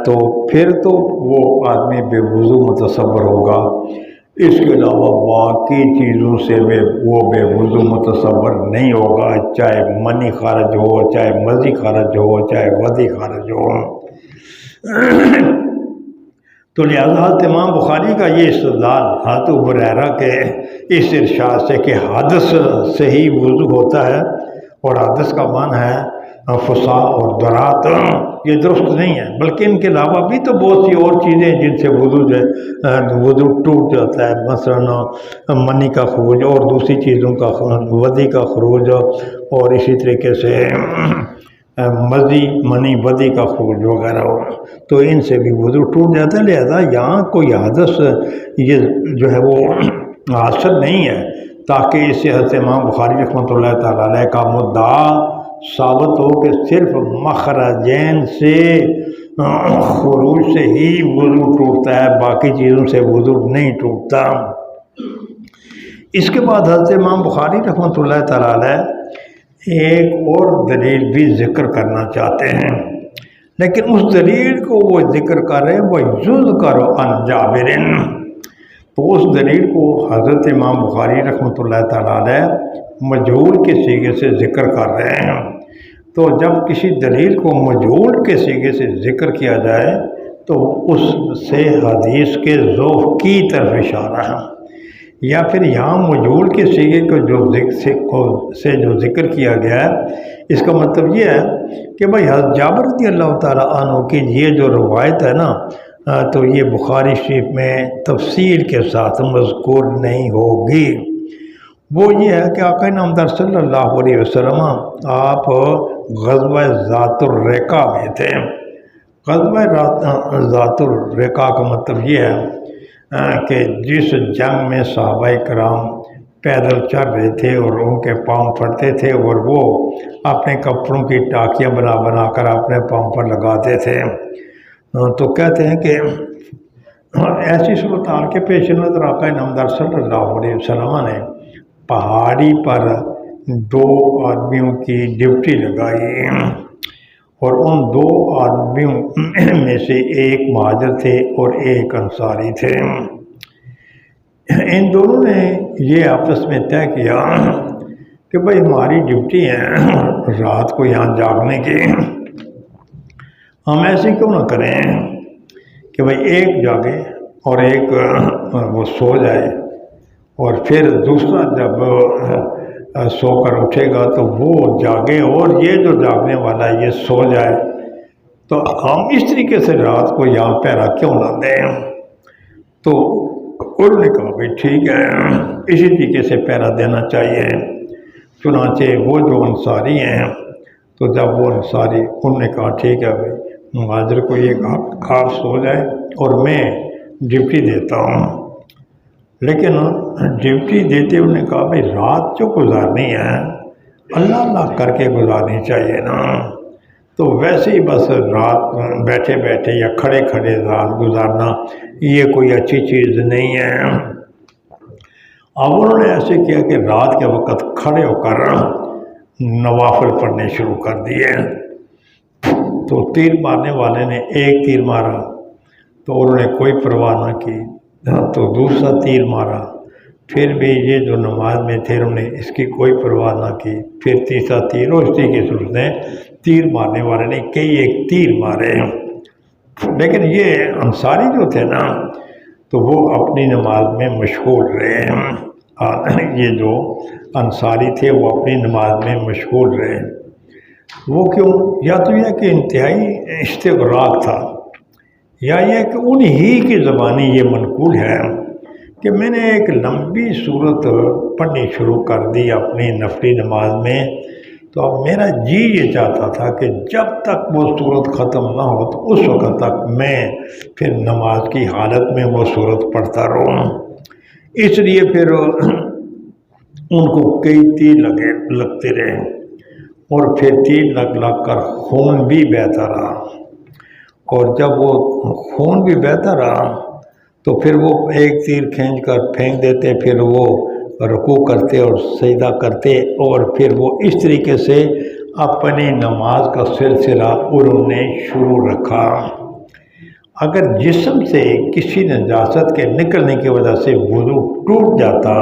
تو پھر تو وہ آدمی بے وضو متصور ہوگا۔ اس کے علاوہ باقی چیزوں سے وہ بے وضو متصور نہیں ہوگا، چاہے منی خارج ہو، چاہے مزی خارج ہو، چاہے ودی خارج ہو۔ تو لہذا حضرت امام بخاری کا یہ استدلال حضرت ابو ہریرہ کے اس ارشاد سے کہ حدث سے ہی وضو ہوتا ہے اور حدث کا معنی ہے فسا اور درات، یہ درست نہیں ہے، بلکہ ان کے علاوہ بھی تو بہت سی اور چیزیں جن سے وضو ٹوٹ جاتا ہے، مثلا منی کا خروج اور دوسری چیزوں کا ودی کا خروج، اور اسی طریقے سے مزی منی بدی کا خروج وغیرہ ہو تو ان سے بھی وضو ٹوٹ جاتا ہے۔ لہذا یہاں کوئی حدث یہ جو ہے وہ حاصل نہیں ہے، تاکہ اس سے حضرت امام بخاری رحمۃ اللہ تعالیٰ علیہ کا مدعا ثابت ہو کہ صرف مخرجین سے خروج سے ہی وضو ٹوٹتا ہے، باقی چیزوں سے وضو نہیں ٹوٹتا۔ اس کے بعد حضرت امام بخاری رحمۃ اللہ تعالیٰ علیہ ایک اور دلیل بھی ذکر کرنا چاہتے ہیں، لیکن اس دلیل کو وہ ذکر کر رہے ہیں وہ یذکر عن جابر، تو اس دلیل کو حضرت امام بخاری رحمۃ اللہ تعالیٰ علیہ مجہول کے سیغے سے ذکر کر رہے ہیں۔ تو جب کسی دلیل کو مجہول کے سیغے سے ذکر کیا جائے تو اس سے حدیث کے ضعف کی طرف اشارہ ہے، یا پھر یہاں مجہول کے سیغے کو جو ذکر کیا گیا ہے، اس کا مطلب یہ ہے کہ بھائی حضرت جابر رضی اللہ تعالیٰ عنہ کی یہ جو روایت ہے نا، تو یہ بخاری شریف میں تفصیل کے ساتھ مذکور نہیں ہوگی۔ وہ یہ ہے کہ آقا نامدار صلی اللہ علیہ وسلم آپ غزوہ ذات الرقا میں تھے۔ غزوہ ذات الرقا کا مطلب یہ ہے کہ جس جنگ میں صحابہ کرام پیدل چل رہے تھے اور ان کے پاؤں پھٹتے تھے اور وہ اپنے کپڑوں کی ٹاکیاں بنا بنا کر اپنے پاؤں پر لگاتے تھے، تو کہتے ہیں کہ ایسی صورتحال کے پیش نظر آقا نامدار صلی اللہ علیہ وسلم نے پہاڑی پر 2 آدمیوں کی ڈیوٹی لگائی، اور ان 2 آدمیوں میں سے ایک مہاجر تھے اور ایک انصاری تھے۔ ان دونوں نے یہ آپس میں طے کیا کہ بھائی ہماری ڈیوٹی ہے رات کو یہاں جاگنے کی، ہم ایسے کیوں نہ کریں کہ بھائی ایک جاگے اور ایک وہ سو جائے، اور پھر دوسرا جب سو کر اٹھے گا تو وہ جاگے اور یہ جو جاگنے والا ہے یہ سو جائے، تو ہم اس طریقے سے رات کو یہاں پہرا کیوں نہ دیں۔ تو انہوں نے کہا بھائی ٹھیک ہے، اسی طریقے سے پہرا دینا چاہیے۔ چنانچہ وہ جو انصاری ہیں، تو جب وہ انصاری انہوں نے کہا ٹھیک ہے بھائی مہاجر کو یہ کہا آپ سو جائے اور میں ڈیوٹی دیتا ہوں، لیکن ڈیوٹی دیتے انہوں نے کہا بھائی رات جو گزارنی ہے اللہ اللہ کر کے گزارنی چاہیے نا، تو ویسے ہی بس رات بیٹھے بیٹھے یا کھڑے کھڑے رات گزارنا یہ کوئی اچھی چیز نہیں ہے۔ اب انہوں نے ایسے کیا کہ رات کے وقت کھڑے ہو کر نوافل پڑھنے شروع کر دیے، تو تیر مارنے والے نے ایک تیر مارا تو انہوں نے کوئی پرواہ نہ کی، تو دوسرا تیر مارا، پھر بھی یہ جو نماز میں تھے انہوں نے اس کی کوئی پرواہ نہ کی، پھر تیسرا تیر، اور اس طریقے سے اس نے تیر مارنے والے نے کئی ایک تیر مارے، لیکن یہ انصاری جو تھے نا تو وہ اپنی نماز میں مشغول رہے۔ یہ جو انصاری تھے وہ اپنی نماز میں مشغول رہے، وہ کیوں؟ یا تو یہ کہ انتہائی استغراق تھا، یا یہ کہ انہی کی زبانی یہ منقول ہے کہ میں نے ایک لمبی صورت پڑھنی شروع کر دی اپنی نفلی نماز میں، تو اب میرا جی یہ چاہتا تھا کہ جب تک وہ صورت ختم نہ ہو تو اس وقت تک میں پھر نماز کی حالت میں وہ صورت پڑھتا رہوں۔ اس لیے پھر ان کو کئی تیر لگتے رہے، اور پھر تیر لگ کر خون بھی بہتا رہا، اور جب وہ خون بھی بہتا رہا تو پھر وہ ایک تیر کھینچ کر پھینک دیتے، پھر وہ رکوع کرتے اور سجدہ کرتے، اور پھر وہ اس طریقے سے اپنی نماز کا سلسلہ انہوں نے شروع رکھا۔ اگر جسم سے کسی نجاست کے نکلنے کی وجہ سے وضو ٹوٹ جاتا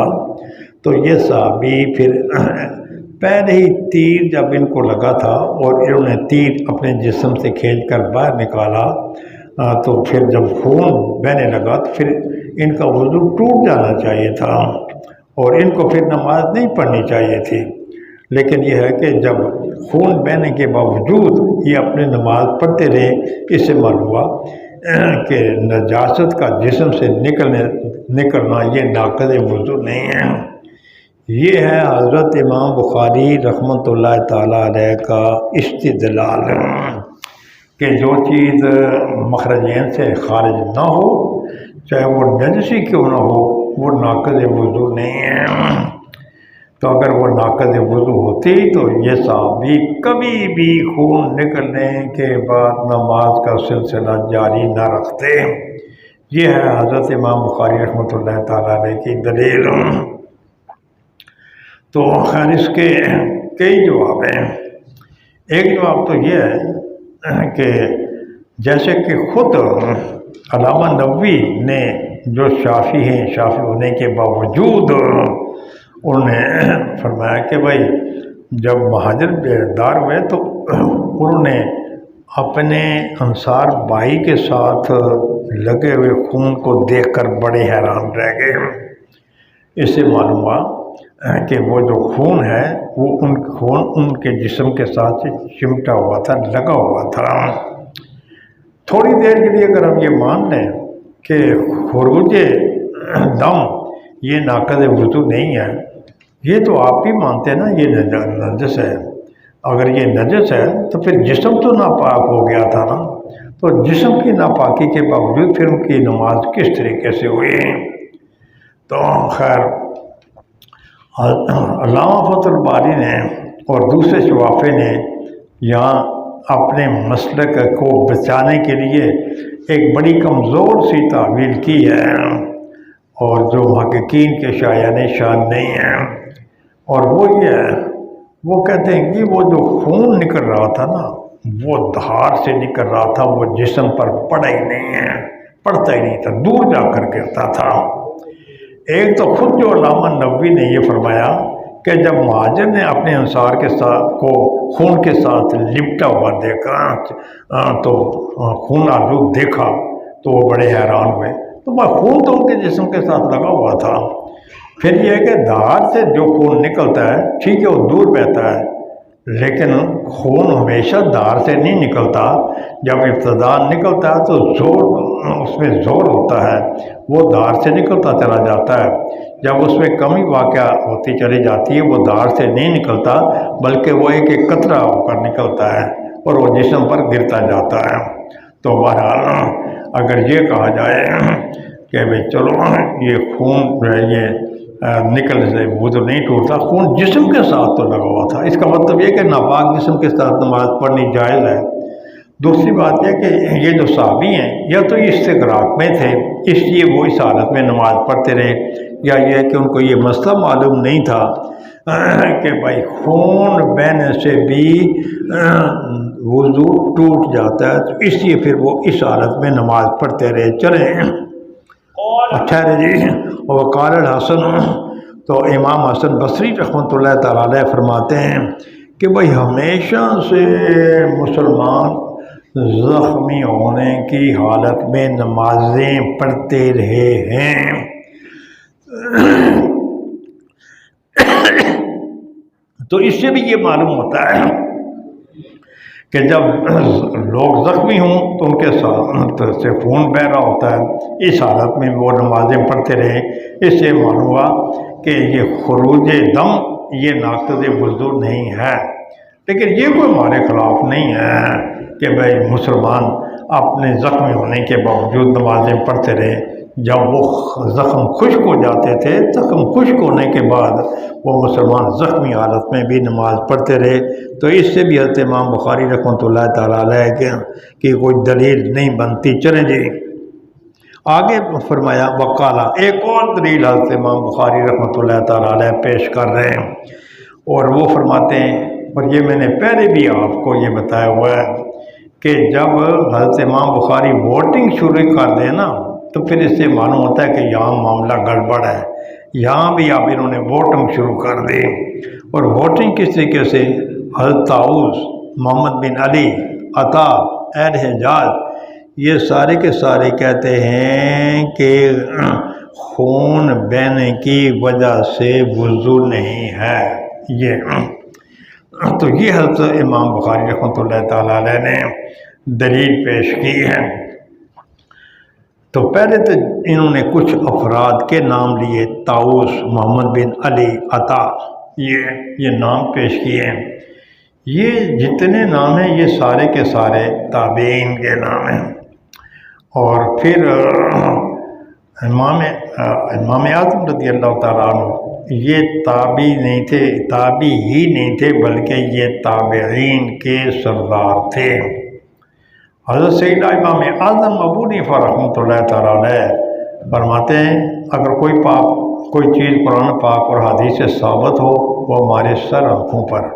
تو یہ صحابی پھر پہلے ہی تیر جب ان کو لگا تھا اور انہوں نے تیر اپنے جسم سے کھینچ کر باہر نکالا، تو پھر جب خون بہنے لگا تو پھر ان کا وضو ٹوٹ جانا چاہیے تھا اور ان کو پھر نماز نہیں پڑھنی چاہیے تھی، لیکن یہ ہے کہ جب خون بہنے کے باوجود یہ اپنے نماز پڑھتے رہے، اس سے معلوم ہوا کہ نجاست کا جسم سے نکلنا یہ ناقض وضو نہیں ہے۔ یہ ہے حضرت امام بخاری رحمۃ اللہ تعالیٰ علیہ کا استدلال کہ جو چیز مخرجین سے خارج نہ ہو چاہے وہ نجسی کیوں نہ ہو وہ ناقض وضو نہیں ہے۔ تو اگر وہ ناقض وضو ہوتی تو یہ صحابی کبھی بھی خون نکلنے کے بعد نماز کا سلسلہ جاری نہ رکھتے۔ یہ ہے حضرت امام بخاری رحمۃ اللہ تعالیٰ علیہ کی دلیل۔ تو خیر اس کے کئی جواب ہیں۔ ایک جواب تو یہ ہے کہ جیسے کہ خود علامہ نووی نے جو شافعی ہیں، شافعی ہونے کے باوجود انہوں نے فرمایا کہ بھائی جب مہاجر بیدار ہوئے تو انہوں نے اپنے انصار بھائی کے ساتھ لگے ہوئے خون کو دیکھ کر بڑے حیران رہ گئے۔ اس سے معلوم ہوا کہ وہ جو خون ہے وہ خون ان کے جسم کے ساتھ چمٹا ہوا تھا، لگا ہوا تھا۔ تھوڑی دیر کے لیے اگر ہم یہ مان لیں کہ خروج دم یہ ناقض وضو نہیں ہے، یہ تو آپ بھی مانتے ہیں نا یہ نجس ہے۔ اگر یہ نجس ہے تو پھر جسم تو ناپاک ہو گیا تھا نا، تو جسم کی ناپاکی کے باوجود پھر ان کی نماز کس طریقے سے ہوئی؟ تو خیر علامہ فتح الباری نے اور دوسرے شوافے نے یہاں اپنے مسلک کو بچانے کے لیے ایک بڑی کمزور سی تعویل کی ہے اور جو محققین کے شایان شان نہیں ہیں، اور وہ یہ ہے، وہ کہتے ہیں کہ وہ جو خون نکل رہا تھا نا وہ دھار سے نکل رہا تھا، وہ جسم پر پڑا ہی نہیں ہے، پڑتا ہی نہیں تھا، دور جا کر گرتا تھا۔ ایک تو خود جو علامہ نووی نے یہ فرمایا کہ جب مہاجر نے اپنے انصار کے ساتھ کو خون کے ساتھ لپٹا ہوا دیکھا تو خون آلود دیکھا تو وہ بڑے حیران ہوئے، تو خون تو ان کے جسم کے ساتھ لگا ہوا تھا۔ پھر یہ ہے کہ دھار سے جو خون نکلتا ہے ٹھیک ہے وہ دور بہتا ہے، لیکن خون ہمیشہ دھار سے نہیں نکلتا۔ جب ابتدا نکلتا ہے تو اس میں زور ہوتا ہے، وہ دھار سے نکلتا چلا جاتا ہے۔ جب اس میں کمی واقع ہوتی چلی جاتی ہے وہ دھار سے نہیں نکلتا بلکہ وہ ایک ایک قطرہ ہو کر نکلتا ہے اور وہ جسم پر گرتا جاتا ہے۔ تو بہرحال اگر یہ کہا جائے کہ بھئی چلو یہ خون جو ہے یہ نکلنے سے وضو نہیں ٹوٹتا، خون جسم کے ساتھ تو لگا ہوا تھا، اس کا مطلب یہ کہ ناپاک جسم کے ساتھ نماز پڑھنی جائز ہے۔ دوسری بات یہ کہ یہ جو صحابی ہیں یا تو یہ استغراق میں تھے اس لیے وہ اس حالت میں نماز پڑھتے رہے، یا یہ کہ ان کو یہ مسئلہ معلوم نہیں تھا کہ بھائی خون بہنے سے بھی وضو ٹوٹ جاتا ہے، تو اس لیے پھر وہ اس حالت میں نماز پڑھتے رہے۔ چلیں ٹھہرے جی۔ اور قال الحسن، تو امام حسن بصری رحمۃ اللہ تعالیٰ علیہ فرماتے ہیں کہ بھائی ہمیشہ سے مسلمان زخمی ہونے کی حالت میں نمازیں پڑھتے رہے ہیں۔ تو اس سے بھی یہ معلوم ہوتا ہے کہ جب لوگ زخمی ہوں تو ان کے ساتھ سے خون بہہ رہا ہوتا ہے، اس حالت میں وہ نمازیں پڑھتے رہے۔ اس سے معلوم ہوا کہ یہ خروج دم یہ ناقض وضو نہیں ہے، لیکن یہ کوئی ہمارے خلاف نہیں ہے کہ بھائی مسلمان اپنے زخمی ہونے کے باوجود نمازیں پڑھتے رہے۔ جب وہ زخم خشک ہو جاتے تھے، زخم خشک ہونے کے بعد وہ مسلمان زخمی حالت میں بھی نماز پڑھتے رہے۔ تو اس سے بھی حضرت امام بخاری رحمۃ اللہ تعالیٰ علیہ کی کوئی دلیل نہیں بنتی۔ چلیں جی آگے فرمایا وقالا، ایک اور دلیل حضرت امام بخاری رحمۃ اللہ تعالیٰ علیہ پیش کر رہے ہیں، اور وہ فرماتے ہیں، اور یہ میں نے پہلے بھی آپ کو یہ بتایا ہوا ہے کہ جب حضرت امام بخاری ووٹنگ شروع کر دیں نا تو پھر اس سے معلوم ہوتا ہے کہ یہاں معاملہ گڑبڑ ہے۔ یہاں بھی اب انہوں نے ووٹنگ شروع کر دی، اور ووٹنگ کس طریقے سے؟ حضرت طاؤس، محمد بن علی، عطا، اہل حجاز، یہ سارے کے سارے کہتے ہیں کہ خون بہنے کی وجہ سے وضو نہیں ہے۔ تو یہ حضرت امام بخاری رحمۃ اللہ تعالیٰ علیہ نے دلیل پیش کی ہے۔ تو پہلے تو انہوں نے کچھ افراد کے نام لیے، طاؤس، محمد بن علی، عطا، یہ نام پیش کیے ہیں۔ یہ جتنے نام ہیں یہ سارے کے سارے تابعین کے نام ہیں۔ اور پھر امام اعظم رضی اللہ تعالیٰ عنہ یہ تابعی نہیں تھے، تابعی ہی نہیں تھے، بلکہ یہ تابعین کے سردار تھے۔ حضرت سیدنا امام اعظم ابو حنیفہ رحمۃ اللہ تعالیٰ علیہ فرماتے ہیں اگر کوئی چیز قرآن پاک اور حدیث سے ثابت ہو وہ ہمارے سر آنکھوں پر،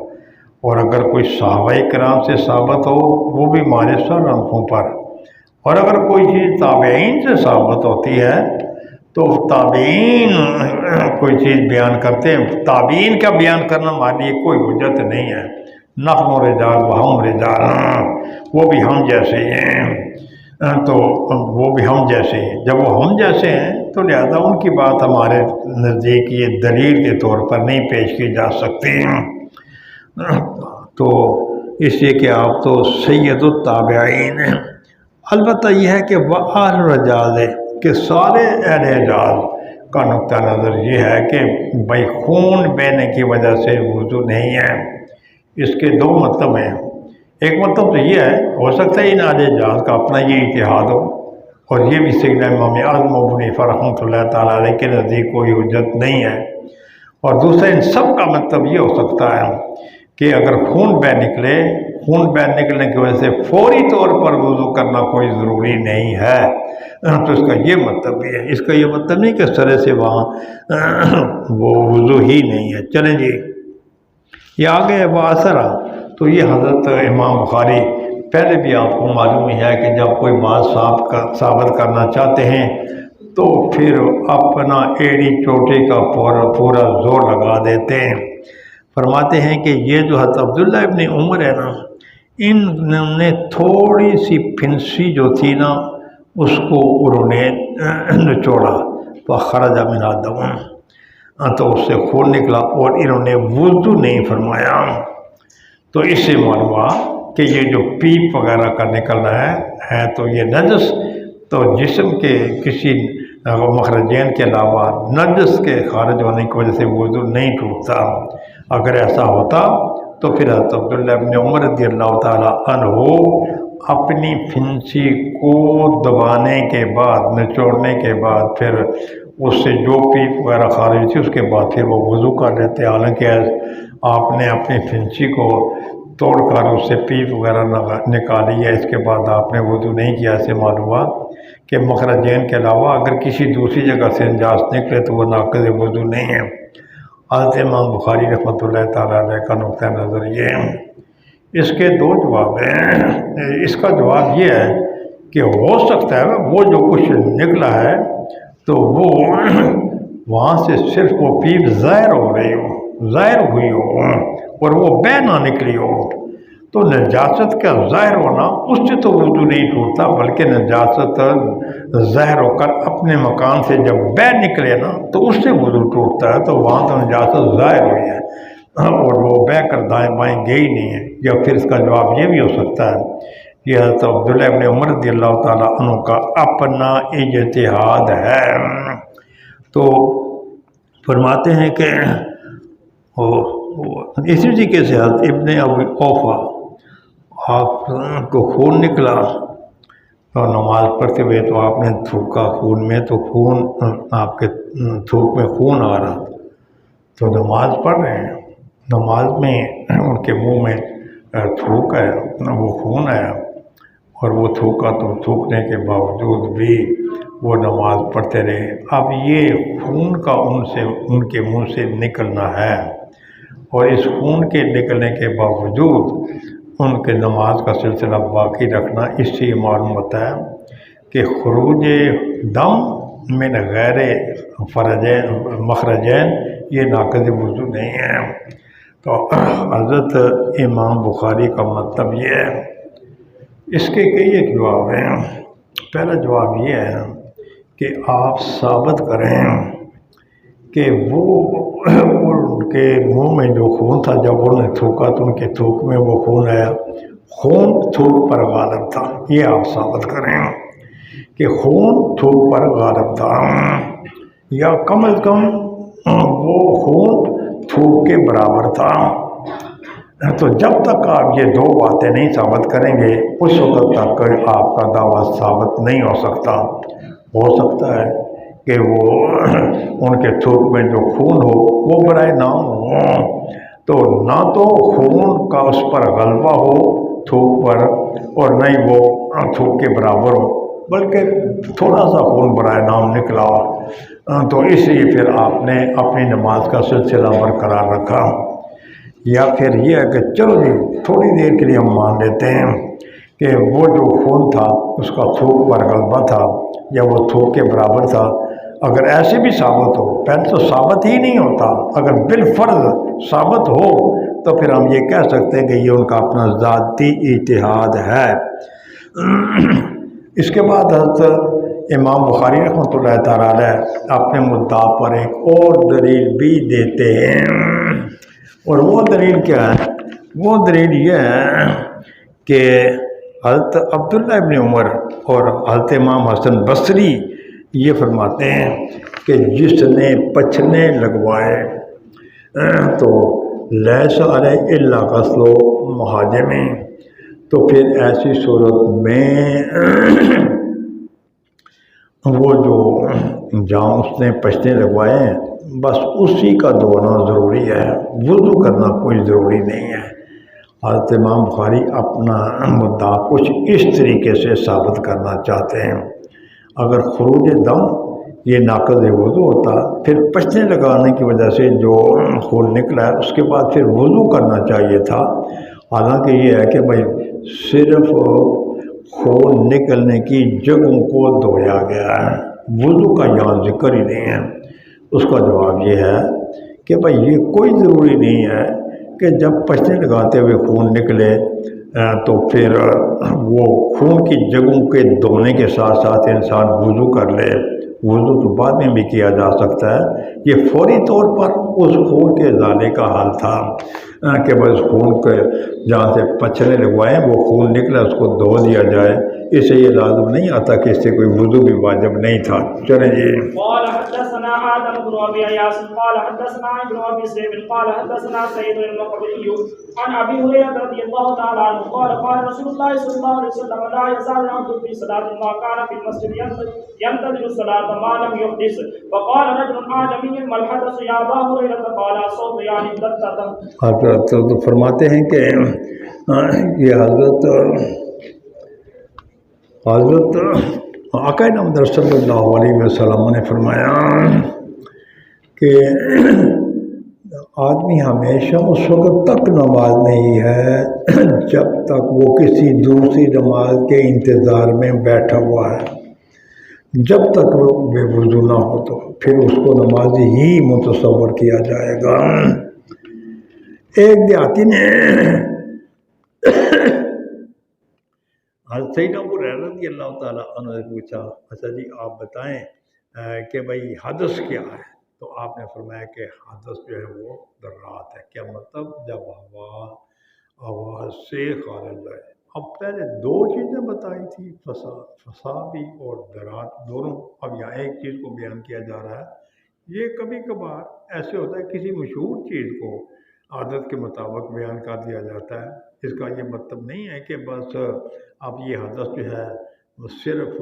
اور اگر کوئی صحابہ کرام سے ثابت ہو وہ بھی ہمارے سر آنکھوں پر، اور اگر کوئی چیز تابعین سے ثابت ہوتی ہے تو تابعین کوئی چیز بیان کرتے ہیں، تابعین کا بیان کرنا ہمارے لیے کوئی حجت نہیں ہے۔ نحن رجال وہم رجال، وہ بھی ہم جیسے ہیں، تو وہ بھی ہم جیسے ہیں، جب وہ ہم جیسے ہیں تو لہذا ان کی بات ہمارے نزدیک یہ دلیل کے طور پر نہیں پیش کی جا سکتی۔ تو اس لیے کہ آپ تو سید التابعین ہیں۔ البتہ یہ ہے کہ وہ اہل رجاز ہے کہ سارے اہل حجاز کا نقطہ نظر یہ ہے کہ بھائی خون بہنے کی وجہ سے وضو نہیں ہے۔ اس کے دو مطلب ہیں۔ ایک مطلب تو یہ ہے، ہو سکتا ہے ان اہل حجاز کا اپنا یہ اتحاد ہو اور یہ بھی سیدنا امام اعظم ابو حنیفہ رحمۃ اللہ تعالیٰ علیہ کے نزدیک کوئی حجت نہیں ہے، اور دوسرا ان سب کا مطلب یہ ہو سکتا ہے کہ اگر خون بہ نکلے، خون بہ نکلنے کی وجہ سے فوری طور پر وضو کرنا کوئی ضروری نہیں ہے، تو اس کا یہ مطلب بھی ہے۔ اس کا یہ مطلب نہیں کہ سرے سے وہاں وہ وضو ہی نہیں ہے۔ چلیں جی، یہ آگے وہ اثرا، تو یہ حضرت امام بخاری پہلے بھی آپ کو معلوم ہی ہے کہ جب کوئی بات ثابت کرنا چاہتے ہیں تو پھر اپنا ایڑی چوٹی کا پورا زور لگا دیتے ہیں۔ فرماتے ہیں کہ یہ جو حضرت عبداللہ ابن عمر ہے نا، انہوں نے تھوڑی سی پھنسی جو تھی نا اس کو انہوں نے نچوڑا، تو خرج من الدم، تو اس سے خون نکلا اور انہوں نے وضو نہیں فرمایا۔ تو اس سے معلوم ہوا کہ یہ جو پیپ وغیرہ کا نکلنا ہے تو یہ نجس، تو جسم کے کسی مخرجین کے علاوہ نجس کے خارج ہونے کی وجہ سے وضو نہیں ٹوٹتا۔ اگر ایسا ہوتا تو پھر حضرت عبداللہ ابن عمر رضی اللہ تعالیٰ عنہ اپنی پھنسی کو دبانے کے بعد، نچوڑنے کے بعد، پھر اس سے جو پیپ وغیرہ خارج تھی اس کے بعد پھر وہ وضو کر لیتے۔ حالانکہ آپ نے اپنی پھنسی کو توڑ کر اس سے پیپ وغیرہ نکالی ہے، اس کے بعد آپ نے وضو نہیں کیا۔ سے معلوم ہوا کہ مخرجین کے علاوہ اگر کسی دوسری جگہ سے نجاست نکلے تو وہ ناقض وضو نہیں ہے۔ حضرت امام بخاری رحمۃ اللہ تعالیٰ علیہ کا نقطہ نظر یہ ہے۔ اس کے دو جواب ہیں۔ اس کا جواب یہ ہے کہ ہو سکتا ہے وہ جو کچھ نکلا ہے تو وہ وہاں سے صرف وہ پیپ ظاہر ہو رہی ہو، ظاہر ہوئی ہو اور وہ بہ نہ نکلی ہو، تو نجاست کا ظاہر ہونا اس سے تو وضو نہیں ٹوٹتا، بلکہ نجاست ظاہر ہو کر اپنے مکان سے جب بہ نکلے نا تو اس سے وضو ٹوٹتا ہے، تو وہاں تو نجاست ظاہر ہوئی ہے اور وہ بہ کر دائیں بائیں گئی نہیں ہے۔ یا پھر اس کا جواب یہ بھی ہو سکتا ہے، یہ حضرت عبداللہ ابن عمر رضی اللہ تعالیٰ عنہ کا اپنا اجتہاد ہے۔ تو فرماتے ہیں کہ اسی طریقے سے حضرت ابن ابی اوفا، آپ کو خون نکلا اور نماز پڑھتے ہوئے تو آپ نے تھوکا خون میں، تو خون آپ کے تھوک میں خون آ رہا، تو نماز پڑھ رہے ہیں، نماز میں ان کے منہ میں تھوک ہے، وہ خون آیا اور وہ تھوکا، تو تھوکنے کے باوجود بھی وہ نماز پڑھتے رہے۔ اب یہ خون کا ان کے منہ سے نکلنا ہے، اور اس خون کے نکلنے کے باوجود ان کے نماز کا سلسلہ باقی رکھنا، اس سے یہ معلوم ہوتا ہے کہ خروج دم من غیر مخرجین یہ ناقض وضو نہیں ہے۔ تو حضرت امام بخاری کا مطلب یہ ہے۔ اس کے کئی ایک جواب ہیں۔ پہلا جواب یہ ہے کہ آپ ثابت کریں کہ وہ ان کے منہ میں جو خون تھا جب انہوں نے تھوکا تو ان کے تھوک میں وہ خون آیا، خون تھوک پر غالب تھا، یہ آپ ثابت کریں۔ کہ خون تھوک پر غالب تھا، یا کم از کم وہ خون تھوک کے برابر تھا۔ تو جب تک آپ یہ دو باتیں نہیں ثابت کریں گے اس وقت تک آپ کا دعویٰ ثابت نہیں ہو سکتا۔ ہو سکتا ہے کہ وہ ان کے تھوک میں جو خون ہو وہ برائے نام ہو، تو نہ تو خون کا اس پر غلبہ ہو تھوک پر، اور نہ ہی وہ تھوک کے برابر ہو، بلکہ تھوڑا سا خون برائے نام نکلا ہو، تو اس لیے پھر آپ نے اپنی نماز کا سلسلہ برقرار رکھا۔ یا پھر یہ ہے کہ چلو جی تھوڑی دیر کے لیے ہم مان لیتے ہیں کہ وہ جو خون تھا اس کا تھوک پر غلبہ تھا یا وہ تھوک کے برابر تھا۔ اگر ایسے بھی ثابت ہو، پہلے تو ثابت ہی نہیں ہوتا، اگر بالفرض ثابت ہو تو پھر ہم یہ کہہ سکتے ہیں کہ یہ ان کا اپنا ذاتی اجتہاد ہے۔ اس کے بعد حضرت امام بخاری رحمۃ اللہ تعالیٰ علیہ اپنے مدعا پر ایک اور دلیل بھی دیتے ہیں، اور وہ دلیل کیا ہے؟ وہ دلیل یہ ہے کہ حضرت عبداللہ ابن عمر اور حضرت امام حسن بصری یہ فرماتے ہیں کہ جس نے پچھنے لگوائے تو لیس علیہ الا غسل محاجم، تو پھر ایسی صورت میں وہ جو جہاں اس نے پچھنے لگوائے ہیں بس اسی کا دھونا ضروری ہے، وضو کرنا کوئی ضروری نہیں ہے۔ حضرت امام بخاری اپنا مدعا کچھ اس طریقے سے ثابت کرنا چاہتے ہیں، اگر خروج دم یہ ناقض وضو ہوتا پھر پچھنے لگانے کی وجہ سے جو خون نکلا ہے اس کے بعد پھر وضو کرنا چاہیے تھا۔ حالانکہ یہ ہے کہ بھائی صرف خون نکلنے کی جگہوں کو دھویا گیا ہے، وضو کا یہاں ذکر ہی نہیں ہے۔ اس کا جواب یہ ہے کہ بھائی یہ کوئی ضروری نہیں ہے کہ جب پچھنے لگاتے ہوئے خون نکلے تو پھر وہ خون کی جگہوں کے دھونے کے ساتھ ساتھ انسان وضو کر لے۔ وضو تو بعد میں بھی کیا جا سکتا ہے، یہ فوری طور پر اس خون کے ازالے کا حل تھا کہ بس خون کے جہاں سے پچھنے لگوائے وہ خون نکلا اس کو دھو دیا جائے، اس سے یہ لازم نہیں آتا کہ اس سے کوئی وضو بھی واجب نہیں تھا۔ چلیں جی۔ قال حدثنا آدم بن ابي اياس قال حدثنا ابن ابي سيف قال حدثنا سعيد المقبري عن ابي هريره رضي الله تعالى عنه قال قال رسول الله صلى الله عليه وسلم لا يزال العبد في صلاه ما كان في المسجد ينتظر الصلاه ما لم يحدث، فقال رجل اعجمي ما الحدث يا ابا هريره قال صوت يعني دتة۔ حضرت فرماتے ہیں کہ یہ حضرت آقا نامدار صلی اللہ علیہ وسلم نے فرمایا کہ آدمی ہمیشہ اس وقت تک نماز نہیں ہے جب تک وہ کسی دوسری نماز کے انتظار میں بیٹھا ہوا ہے، جب تک وہ بے وضو نہ ہو تو پھر اس کو نمازی ہی متصور کیا جائے گا۔ ایک دیہاتی نے حضرت سیدنا ابو ہریرہ رضی اللہ تعالیٰ عنہ سے پوچھا، اچھا جی آپ بتائیں کہ بھائی حدث کیا ہے؟ تو آپ نے فرمایا کہ حدث جو ہے وہ ذرات ہے۔ کیا مطلب؟ جب ہوا آواز سے خارج ہے۔ اب پہلے دو چیزیں بتائی تھی، فسا بھی اور ذرات دونوں، اب یہاں ایک چیز کو بیان کیا جا رہا ہے۔ یہ کبھی کبھار ایسے ہوتا ہے کسی مشہور چیز کو عادت کے مطابق بیان کر دیا جاتا ہے، اس کا یہ مطلب نہیں ہے کہ بس اب یہ حدث جو ہے وہ صرف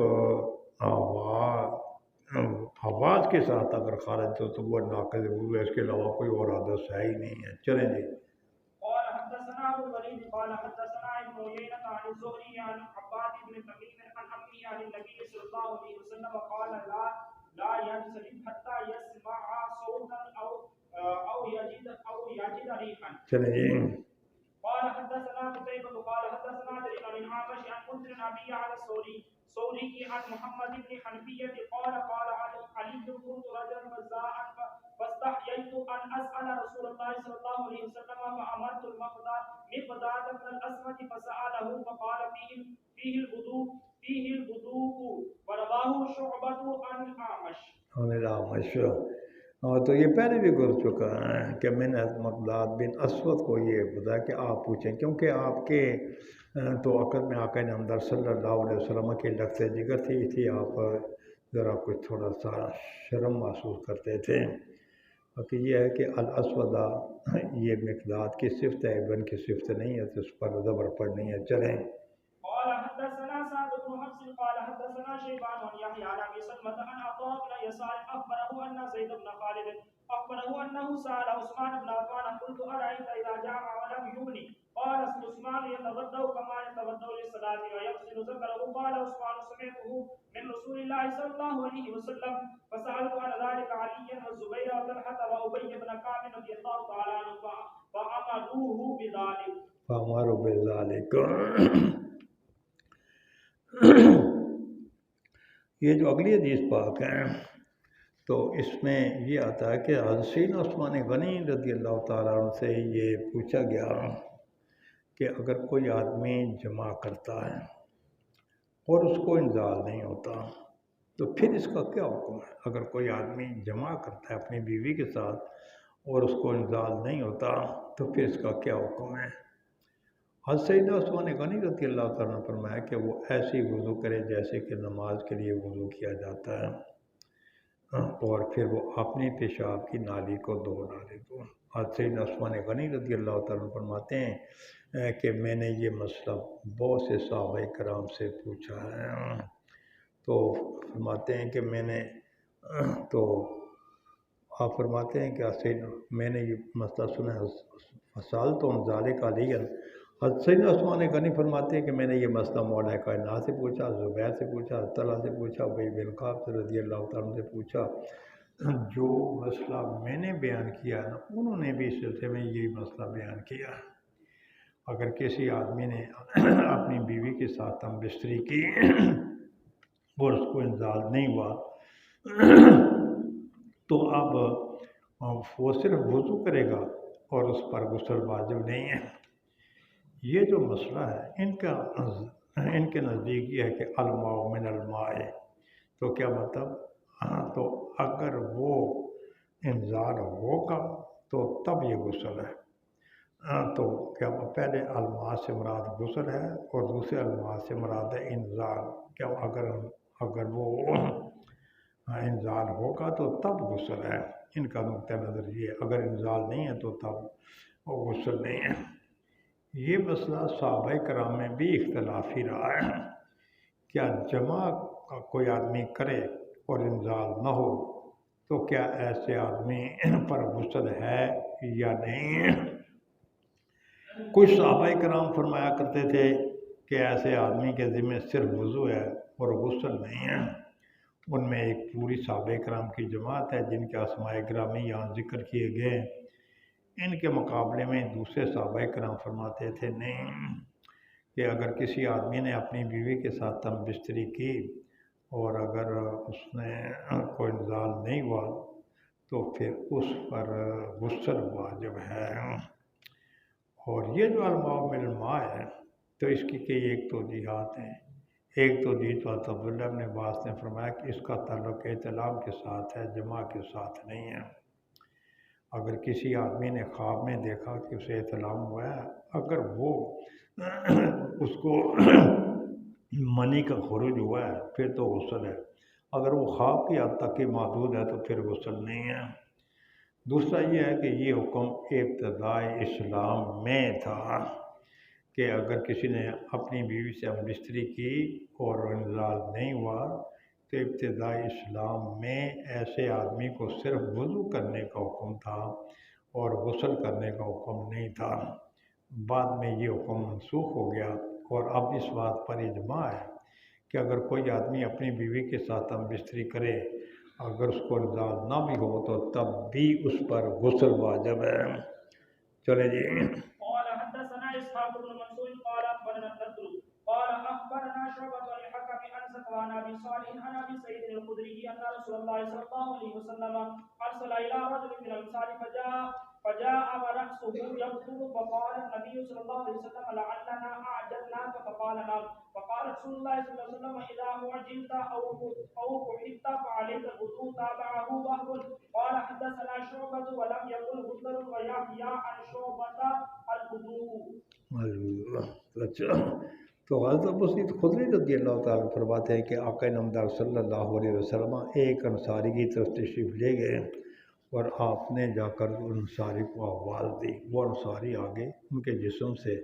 آواز کے ساتھ اگر خارج ہو تو وہ ناقض وضو ہے، اس کے علاوہ کوئی اور حدث ہے ہی نہیں ہے۔ چلیں جی۔ قال حدثنا ابو الوليد قال حدثنا ابن عيينة عن الزهري عن عباد بن تميم عن عمه عن النبي صلى الله عليه وسلم قال لا ينصرف حتى يسمع صوتا او يجد ريحا۔ چلیں جی۔ قال حدثنا قتيبة قال حدثنا جرير عن عامش عن منذر ابي على الثوري عن محمد بن حنفية قال قال علي كنت رجلا مزاحا فاستحييت ان اسال رسول الله صلى الله عليه وسلم فامرت المقداد بن الاسود فساله فقال فيه الوضوء ورواه شعبة عن الاعمش۔ اور تو یہ پہلے بھی گزر چکا ہے کہ میں نے مقداد بن اسود کو یہ بتایا کہ آپ پوچھیں، کیونکہ آپ کے تو عقد میں آقا نامدار صلی اللہ علیہ وسلم کی لفظ جگر تھی آپ ذرا کچھ تھوڑا سا شرم محسوس کرتے تھے۔ باقی یہ ہے کہ الاسودہ یہ مقداد کی صفت ہے، ابن کی صفت نہیں ہے، تو اس پر زبر پڑھنی ہے۔ چلیں۔ قال حدثنا سعد بن حفص قال حدثنا شيبان عن يحيى عن ابي سلمة عن عطاء بن يسار اخبره ان زيد بن خالد اخبره انه سال عثمان بن عفان قلت ارايت اذا جامع ولم يغني قال عثمان يتوضا كما يتوضا للصلاه ويغسل ذكره قال عثمان سمعته من رسول الله صلى الله عليه وسلم فسالت عن ذلك عليا والزبير وطلحه وابي بن كعب رضي الله تعالى عنه فامروه بذلك فامروا بذلك۔ یہ جو اگلی حدیث پاک ہے تو اس میں یہ آتا ہے کہ حضرت عثمان غنی رضی اللہ تعالیٰ عنہ سے یہ پوچھا گیا کہ اگر کوئی آدمی جمع کرتا ہے اور اس کو انزال نہیں ہوتا تو پھر اس کا کیا حکم ہے؟ اگر کوئی آدمی جمع کرتا ہے اپنی بیوی کے ساتھ اور اس کو انزال نہیں ہوتا تو پھر اس کا کیا حکم ہے؟ حضرت سیدنا عثمان غنی رضی اللہ تعالیٰ نے فرمایا کہ وہ ایسی وضو کرے جیسے کہ نماز کے لیے وضو کیا جاتا ہے، اور پھر وہ اپنی پیشاب کی نالی کو دھو ڈالے۔ تو حضرت سیدنا عثمان غنی رضی اللہ تعالیٰ عنہ فرماتے ہیں کہ میں نے یہ مسئلہ بہت سے صحابہ کرام سے پوچھا ہے، تو فرماتے ہیں کہ میں نے تو آپ فرماتے ہیں کہ میں نے یہ مسئلہ سنا ہے، فسال تو ذالک علی۔ حضرت سیدنا عثمان غنی فرماتے ہیں کہ میں نے یہ مسئلہ مولا کائنات سے پوچھا، زبیر سے پوچھا، طلحہ سے پوچھا، ابی بن کعب رضی اللہ تعالیٰ سے پوچھا۔ جو مسئلہ میں نے بیان کیا نا انہوں نے بھی اس سلسلے میں یہی مسئلہ بیان کیا۔ اگر کسی آدمی نے اپنی بیوی کے ساتھ ہم بستری کی اور اس کو انزال نہیں ہوا تو اب وہ صرف وضو کرے گا اور اس پر غسل واجب نہیں ہے۔ یہ جو مسئلہ ہے ان کے نزدیک یہ ہے کہ الماء من الماء، تو کیا مطلب؟ تو اگر وہ انزال ہوگا تو تب یہ غسل ہے، تو کیا پہلے الماء سے مراد غسل ہے اور دوسرے الماء سے مراد ہے انزال؟ کیا اگر وہ انزال ہوگا تو تب غسل ہے؟ ان کا نقطہ نظر یہ ہے، اگر انزال نہیں ہے تو تب وہ غسل نہیں ہے۔ یہ مسئلہ صحابہ کرام میں بھی اختلافی رہا ہے، کیا جمع کوئی آدمی کرے اور انزال نہ ہو تو کیا ایسے آدمی پر غسل ہے یا نہیں؟ کچھ صحابہ کرام فرمایا کرتے تھے کہ ایسے آدمی کے ذمہ صرف وضو ہے اور غسل نہیں ہے۔ ان میں ایک پوری صحابہ کرام کی جماعت ہے جن کے اسماء گرامی یہاں ذکر کیے گئے۔ ان کے مقابلے میں دوسرے صحابہ کرام فرماتے تھے نہیں، کہ اگر کسی آدمی نے اپنی بیوی کے ساتھ ہم بستری کی اور اگر اس نے کوئی انزال نہیں ہوا تو پھر اس پر غسل واجب ہے۔ اور یہ جو الماء من الماء ہے تو اس کی کئی ایک توجیہات ہیں۔ ایک توجیہ تو عبداللہ بن عباس نے فرمایا کہ اس کا تعلق احتلام کے ساتھ ہے، جمع کے ساتھ نہیں ہے۔ اگر کسی آدمی نے خواب میں دیکھا کہ اسے احتلام ہوا ہے، اگر وہ اس کو منی کا خروج ہوا ہے پھر تو غسل ہے، اگر وہ خواب کی حد تک ہی محدود ہے تو پھر غسل نہیں ہے۔ دوسرا یہ ہے کہ یہ حکم ابتدائی اسلام میں تھا کہ اگر کسی نے اپنی بیوی سے ہم بستری کی اور انزال نہیں ہوا تو ابتدائی اسلام میں ایسے آدمی کو صرف وضو کرنے کا حکم تھا اور غسل کرنے کا حکم نہیں تھا۔ بعد میں یہ حکم منسوخ ہو گیا اور اب اس بات پر اجماع ہے کہ اگر کوئی آدمی اپنی بیوی کے ساتھ ہم بستری کرے اگر اس کو انزال نہ بھی ہو تو تب بھی اس پر غسل واجب ہے۔ چلے جی۔ قال حدثنا اسحاق بن منصور قال اخبرنا النضر قال اخبرنا شعبة عن الحكم عن زكوان ابي صالح عن ابي سعيد الخدري ان رسول الله صلى الله عليه وسلم ارسل الى رجل من الانصار فجاء ورأسه يبدو فقال النبي صلى الله عليه وسلم لعلنا اعجلناك فقال نعم فقال قال رسول الله صلى الله عليه وسلم اذا عجلت او قعدت فعليك الوضوء. تابعه وهب قال حدثنا شعبة ولم يقل غندر ويحيى عن شعبة الوضوء. اچھا، تو حضرت ابو سعید خدری رضی اللہ تعالیٰ فرماتے ہیں کہ آقا نامدار صلی اللہ علیہ وسلم ایک انصاری کی طرف تشریف لے گئے اور آپ نے جا کر انصاری کو آواز دی. وہ انصاری آگے ان کے جسم سے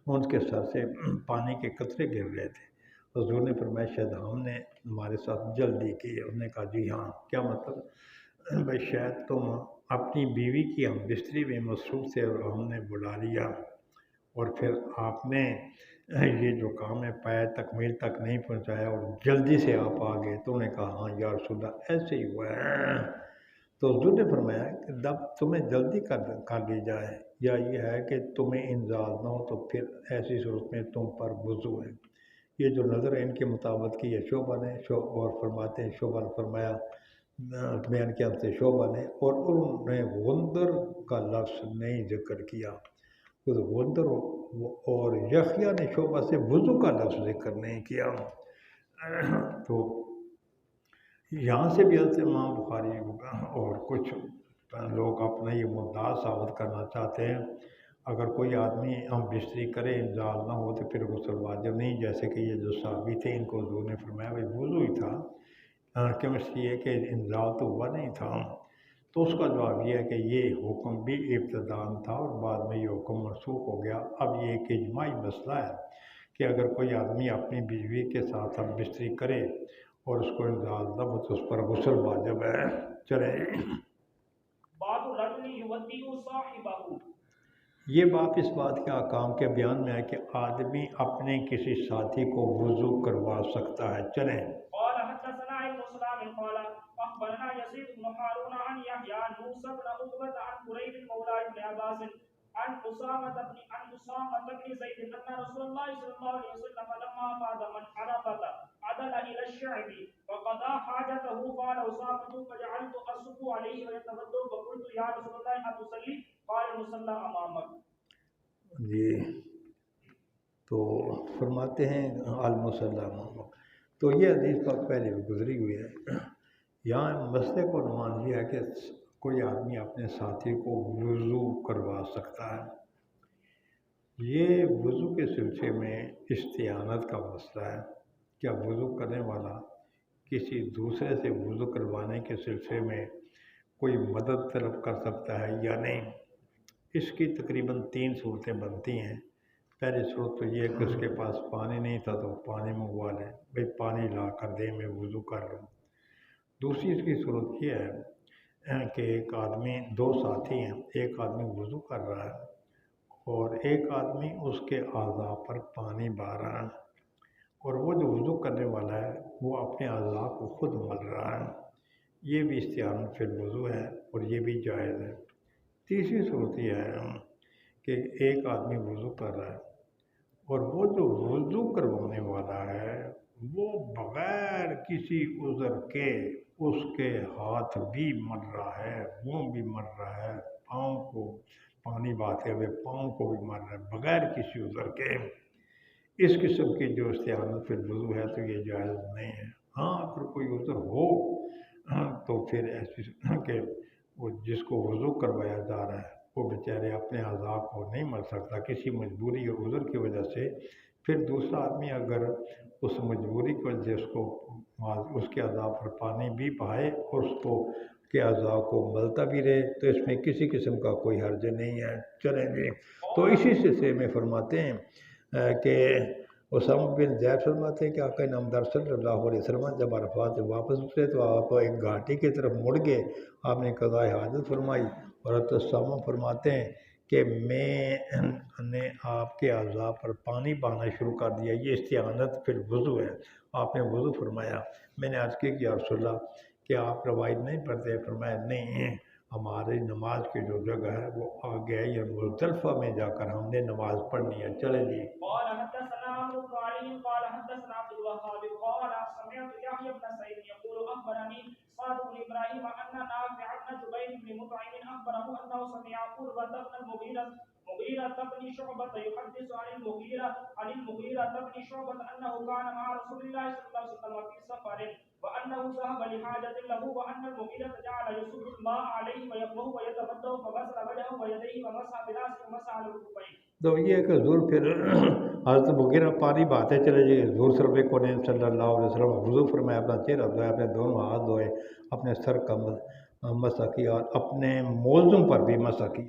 ان کے سر سے پانی کے قطرے گر رہے تھے. حضور نے فرمایا شاید ہم نے ہمارے ساتھ جلدی کی. انہوں نے کہا جی ہاں. کیا مطلب؟ بھائی شاید تم اپنی بیوی کی ہم بستری میں مصروف تھے اور ہم نے بلا لیا اور پھر آپ نے یہ جو کام ہے پایا تکمیل تک نہیں پہنچایا اور جلدی سے آپ آ گئے. تو انہوں نے کہا ہاں یا رسول اللہ ایسے ہی ہوا ہے. تو حضور نے فرمایا کہ جب تمہیں جلدی کر دی جائے یا یہ ہے کہ تمہیں انزال نہ ہو تو پھر ایسی صورت میں تم پر وضو ہے. یہ جو نظر ہے ان کے مطابق کی ہے شعبہ نے اور فرماتے ہیں شعبہ نے فرمایا بیان کیا ہم سے شعبہ نے اور انہوں نے غندر کا لفظ نہیں ذکر کیا. غندر اور یحییٰ نے شعبہ سے وضو کا لفظ ذکر نہیں کیا. تو یہاں سے بھی حضرت امام بخاری اور کچھ لوگ اپنا یہ مدعا ثابت کرنا چاہتے ہیں اگر کوئی آدمی ہم بستری کرے انزال نہ ہو تو پھر غسل واجب نہیں. جیسے کہ یہ جو صحابی تھے ان کو حضور نے فرمایا بھائی وضو ہی تھا کیوں اس لیے کہ انزال تو ہوا نہیں تھا. تو اس کا جواب یہ ہے کہ یہ حکم بھی ابتداءً تھا اور بعد میں یہ حکم منسوخ ہو گیا. اب یہ ایک اجماعی مسئلہ ہے کہ اگر کوئی آدمی اپنی بیوی کے ساتھ ہم بستری کرے اور اس کو انزال نہ ہو تو اس پر غسل واجب ہے. چلیں باب الرجل یودع صاحبہ. یہ بات اس بات کے احکام کے بیان میں ہے کہ آدمی اپنے کسی ساتھی کو وضو کروا سکتا ہے. چلیں قال حدثنا ابن سلام قال اخبرنا يزيد بن هارون عن يحيى عن موسى بن عقبة عن قريب مولى ابن عباس عن أسامة بن زيد أن رسول الله صلى الله عليه وسلم لما فاض من عرفة عدل إلى الشعب وقضى حاجته. قال أسامة فجعلت أصب عليه ويتوضأ فقلت يا رسول الله أتصلي؟ قال المصلى أمامك. جی تو فرماتے ہیں المصلی امامک. تو یہ حدیث تو پہلے بھی گزری ہوئی ہے. یہاں مسئلے کو عنوان یہ ہے کہ کوئی آدمی اپنے ساتھی کو وضو کروا سکتا ہے. یہ وضو کے سلسلے میں استعانت کا مسئلہ ہے. کیا وضو کرنے والا کسی دوسرے سے وضو کروانے کے سلسلے میں کوئی مدد طلب کر سکتا ہے یا نہیں؟ اس کی تقریباً 3 صورتیں بنتی ہیں. پہلی صورت تو یہ ہے کہ اس کے پاس پانی نہیں تھا تو پانی منگوا لے بھائی پانی لا کر دے میں وضو کر لوں. دوسری اس کی صورت یہ ہے کہ ایک آدمی 2 ساتھی ہیں. ایک آدمی وضو کر رہا ہے اور ایک آدمی اس کے اعضاء پر پانی بہا رہا ہے اور وہ جو وضو کرنے والا ہے وہ اپنے اعضاء کو خود مل رہا ہے. یہ بھی استعانت فی الوضو ہے اور یہ بھی جائز ہے. تیسری صورت یہ ہے کہ ایک آدمی وضو کر رہا ہے اور وہ جو وضو کروانے والا ہے وہ بغیر کسی عذر کے اس کے ہاتھ بھی مل رہا ہے منہ بھی مل رہا ہے پاؤں کو پانی بہاتے ہوئے پاؤں کو بھی مل رہا ہے بغیر کسی عذر کے. اس قسم کی جو استعانت فی الوضو ہے تو یہ جائز نہیں ہے. ہاں اگر کوئی عذر ہو تو پھر ایسی کہ وہ جس کو وضو کروایا جا رہا ہے وہ بیچارے اپنے اعضاء کو نہیں مل سکتا کسی مجبوری اور عذر کی وجہ سے. پھر دوسرا آدمی اگر اس مجبوری کی وجہ سے اس کے اعضاء پر پانی بھی بہائے اور اس کو کے اعضاء کو ملتا بھی رہے تو اس میں کسی قسم کا کوئی حرج نہیں ہے. چلیں گے تو اسی سلسلے میں فرماتے ہیں کہ اسامہ بن زید فرماتے ہیں کہ آقا نامدار صلی اللہ علیہ وسلم جب عرفات سے واپس اترے تو آپ ایک گھاٹی کی طرف مڑ گئے. آپ نے قضاء حاجت فرمائی اور حضرت اسامہ فرماتے ہیں کہ میں نے آپ کے اعضاء پر پانی بہانا شروع کر دیا. یہ استعانت فی الوضو ہے. آپ نے وضو فرمایا. میں نے عرض کی کہ یا رسول اللہ کہ آپ روایت نہیں پڑھتے؟ فرمایا نہیں ہماری نماز کی جو جگہ ہے وہ آگے ہے یا مزدلفہ میں جا کر ہم نے نماز پڑھنی ہے. چلیں جی. قال حدثنا عمرو بن علي قال حدثنا عبد الوهاب قال سمعت يحيى بن سعيد يقول اخبرني سعد بن ابراهيم ان نافع بن جبير بن مطعم اخبره انه سمع قرة بن المغيرة بن شعبة يحدث عن المغيرة عن المغيرة بن شعبة أنه كان مع رسول الله صلى الله عليه وسلم في سفر وأنه ذهب لحاجة له وأن المغيرة جعل يصب الماء عليه وهو يتوضأ فغسل وجهه ويديه ومسح برأسه ومسح على الكفين. تو یہ ہے کہ حضور پھر حضرت مغیرہ پانی بہاتے چلے گئے، حضور صرف کونین صلی اللہ علیہ وسلم وضو فرمایا، اپنا چہرہ دھویا، اپنے دونوں ہاتھ دھوئے، اپنے سر کا مسح کیا اور اپنے موزوں پر بھی مسح کیا.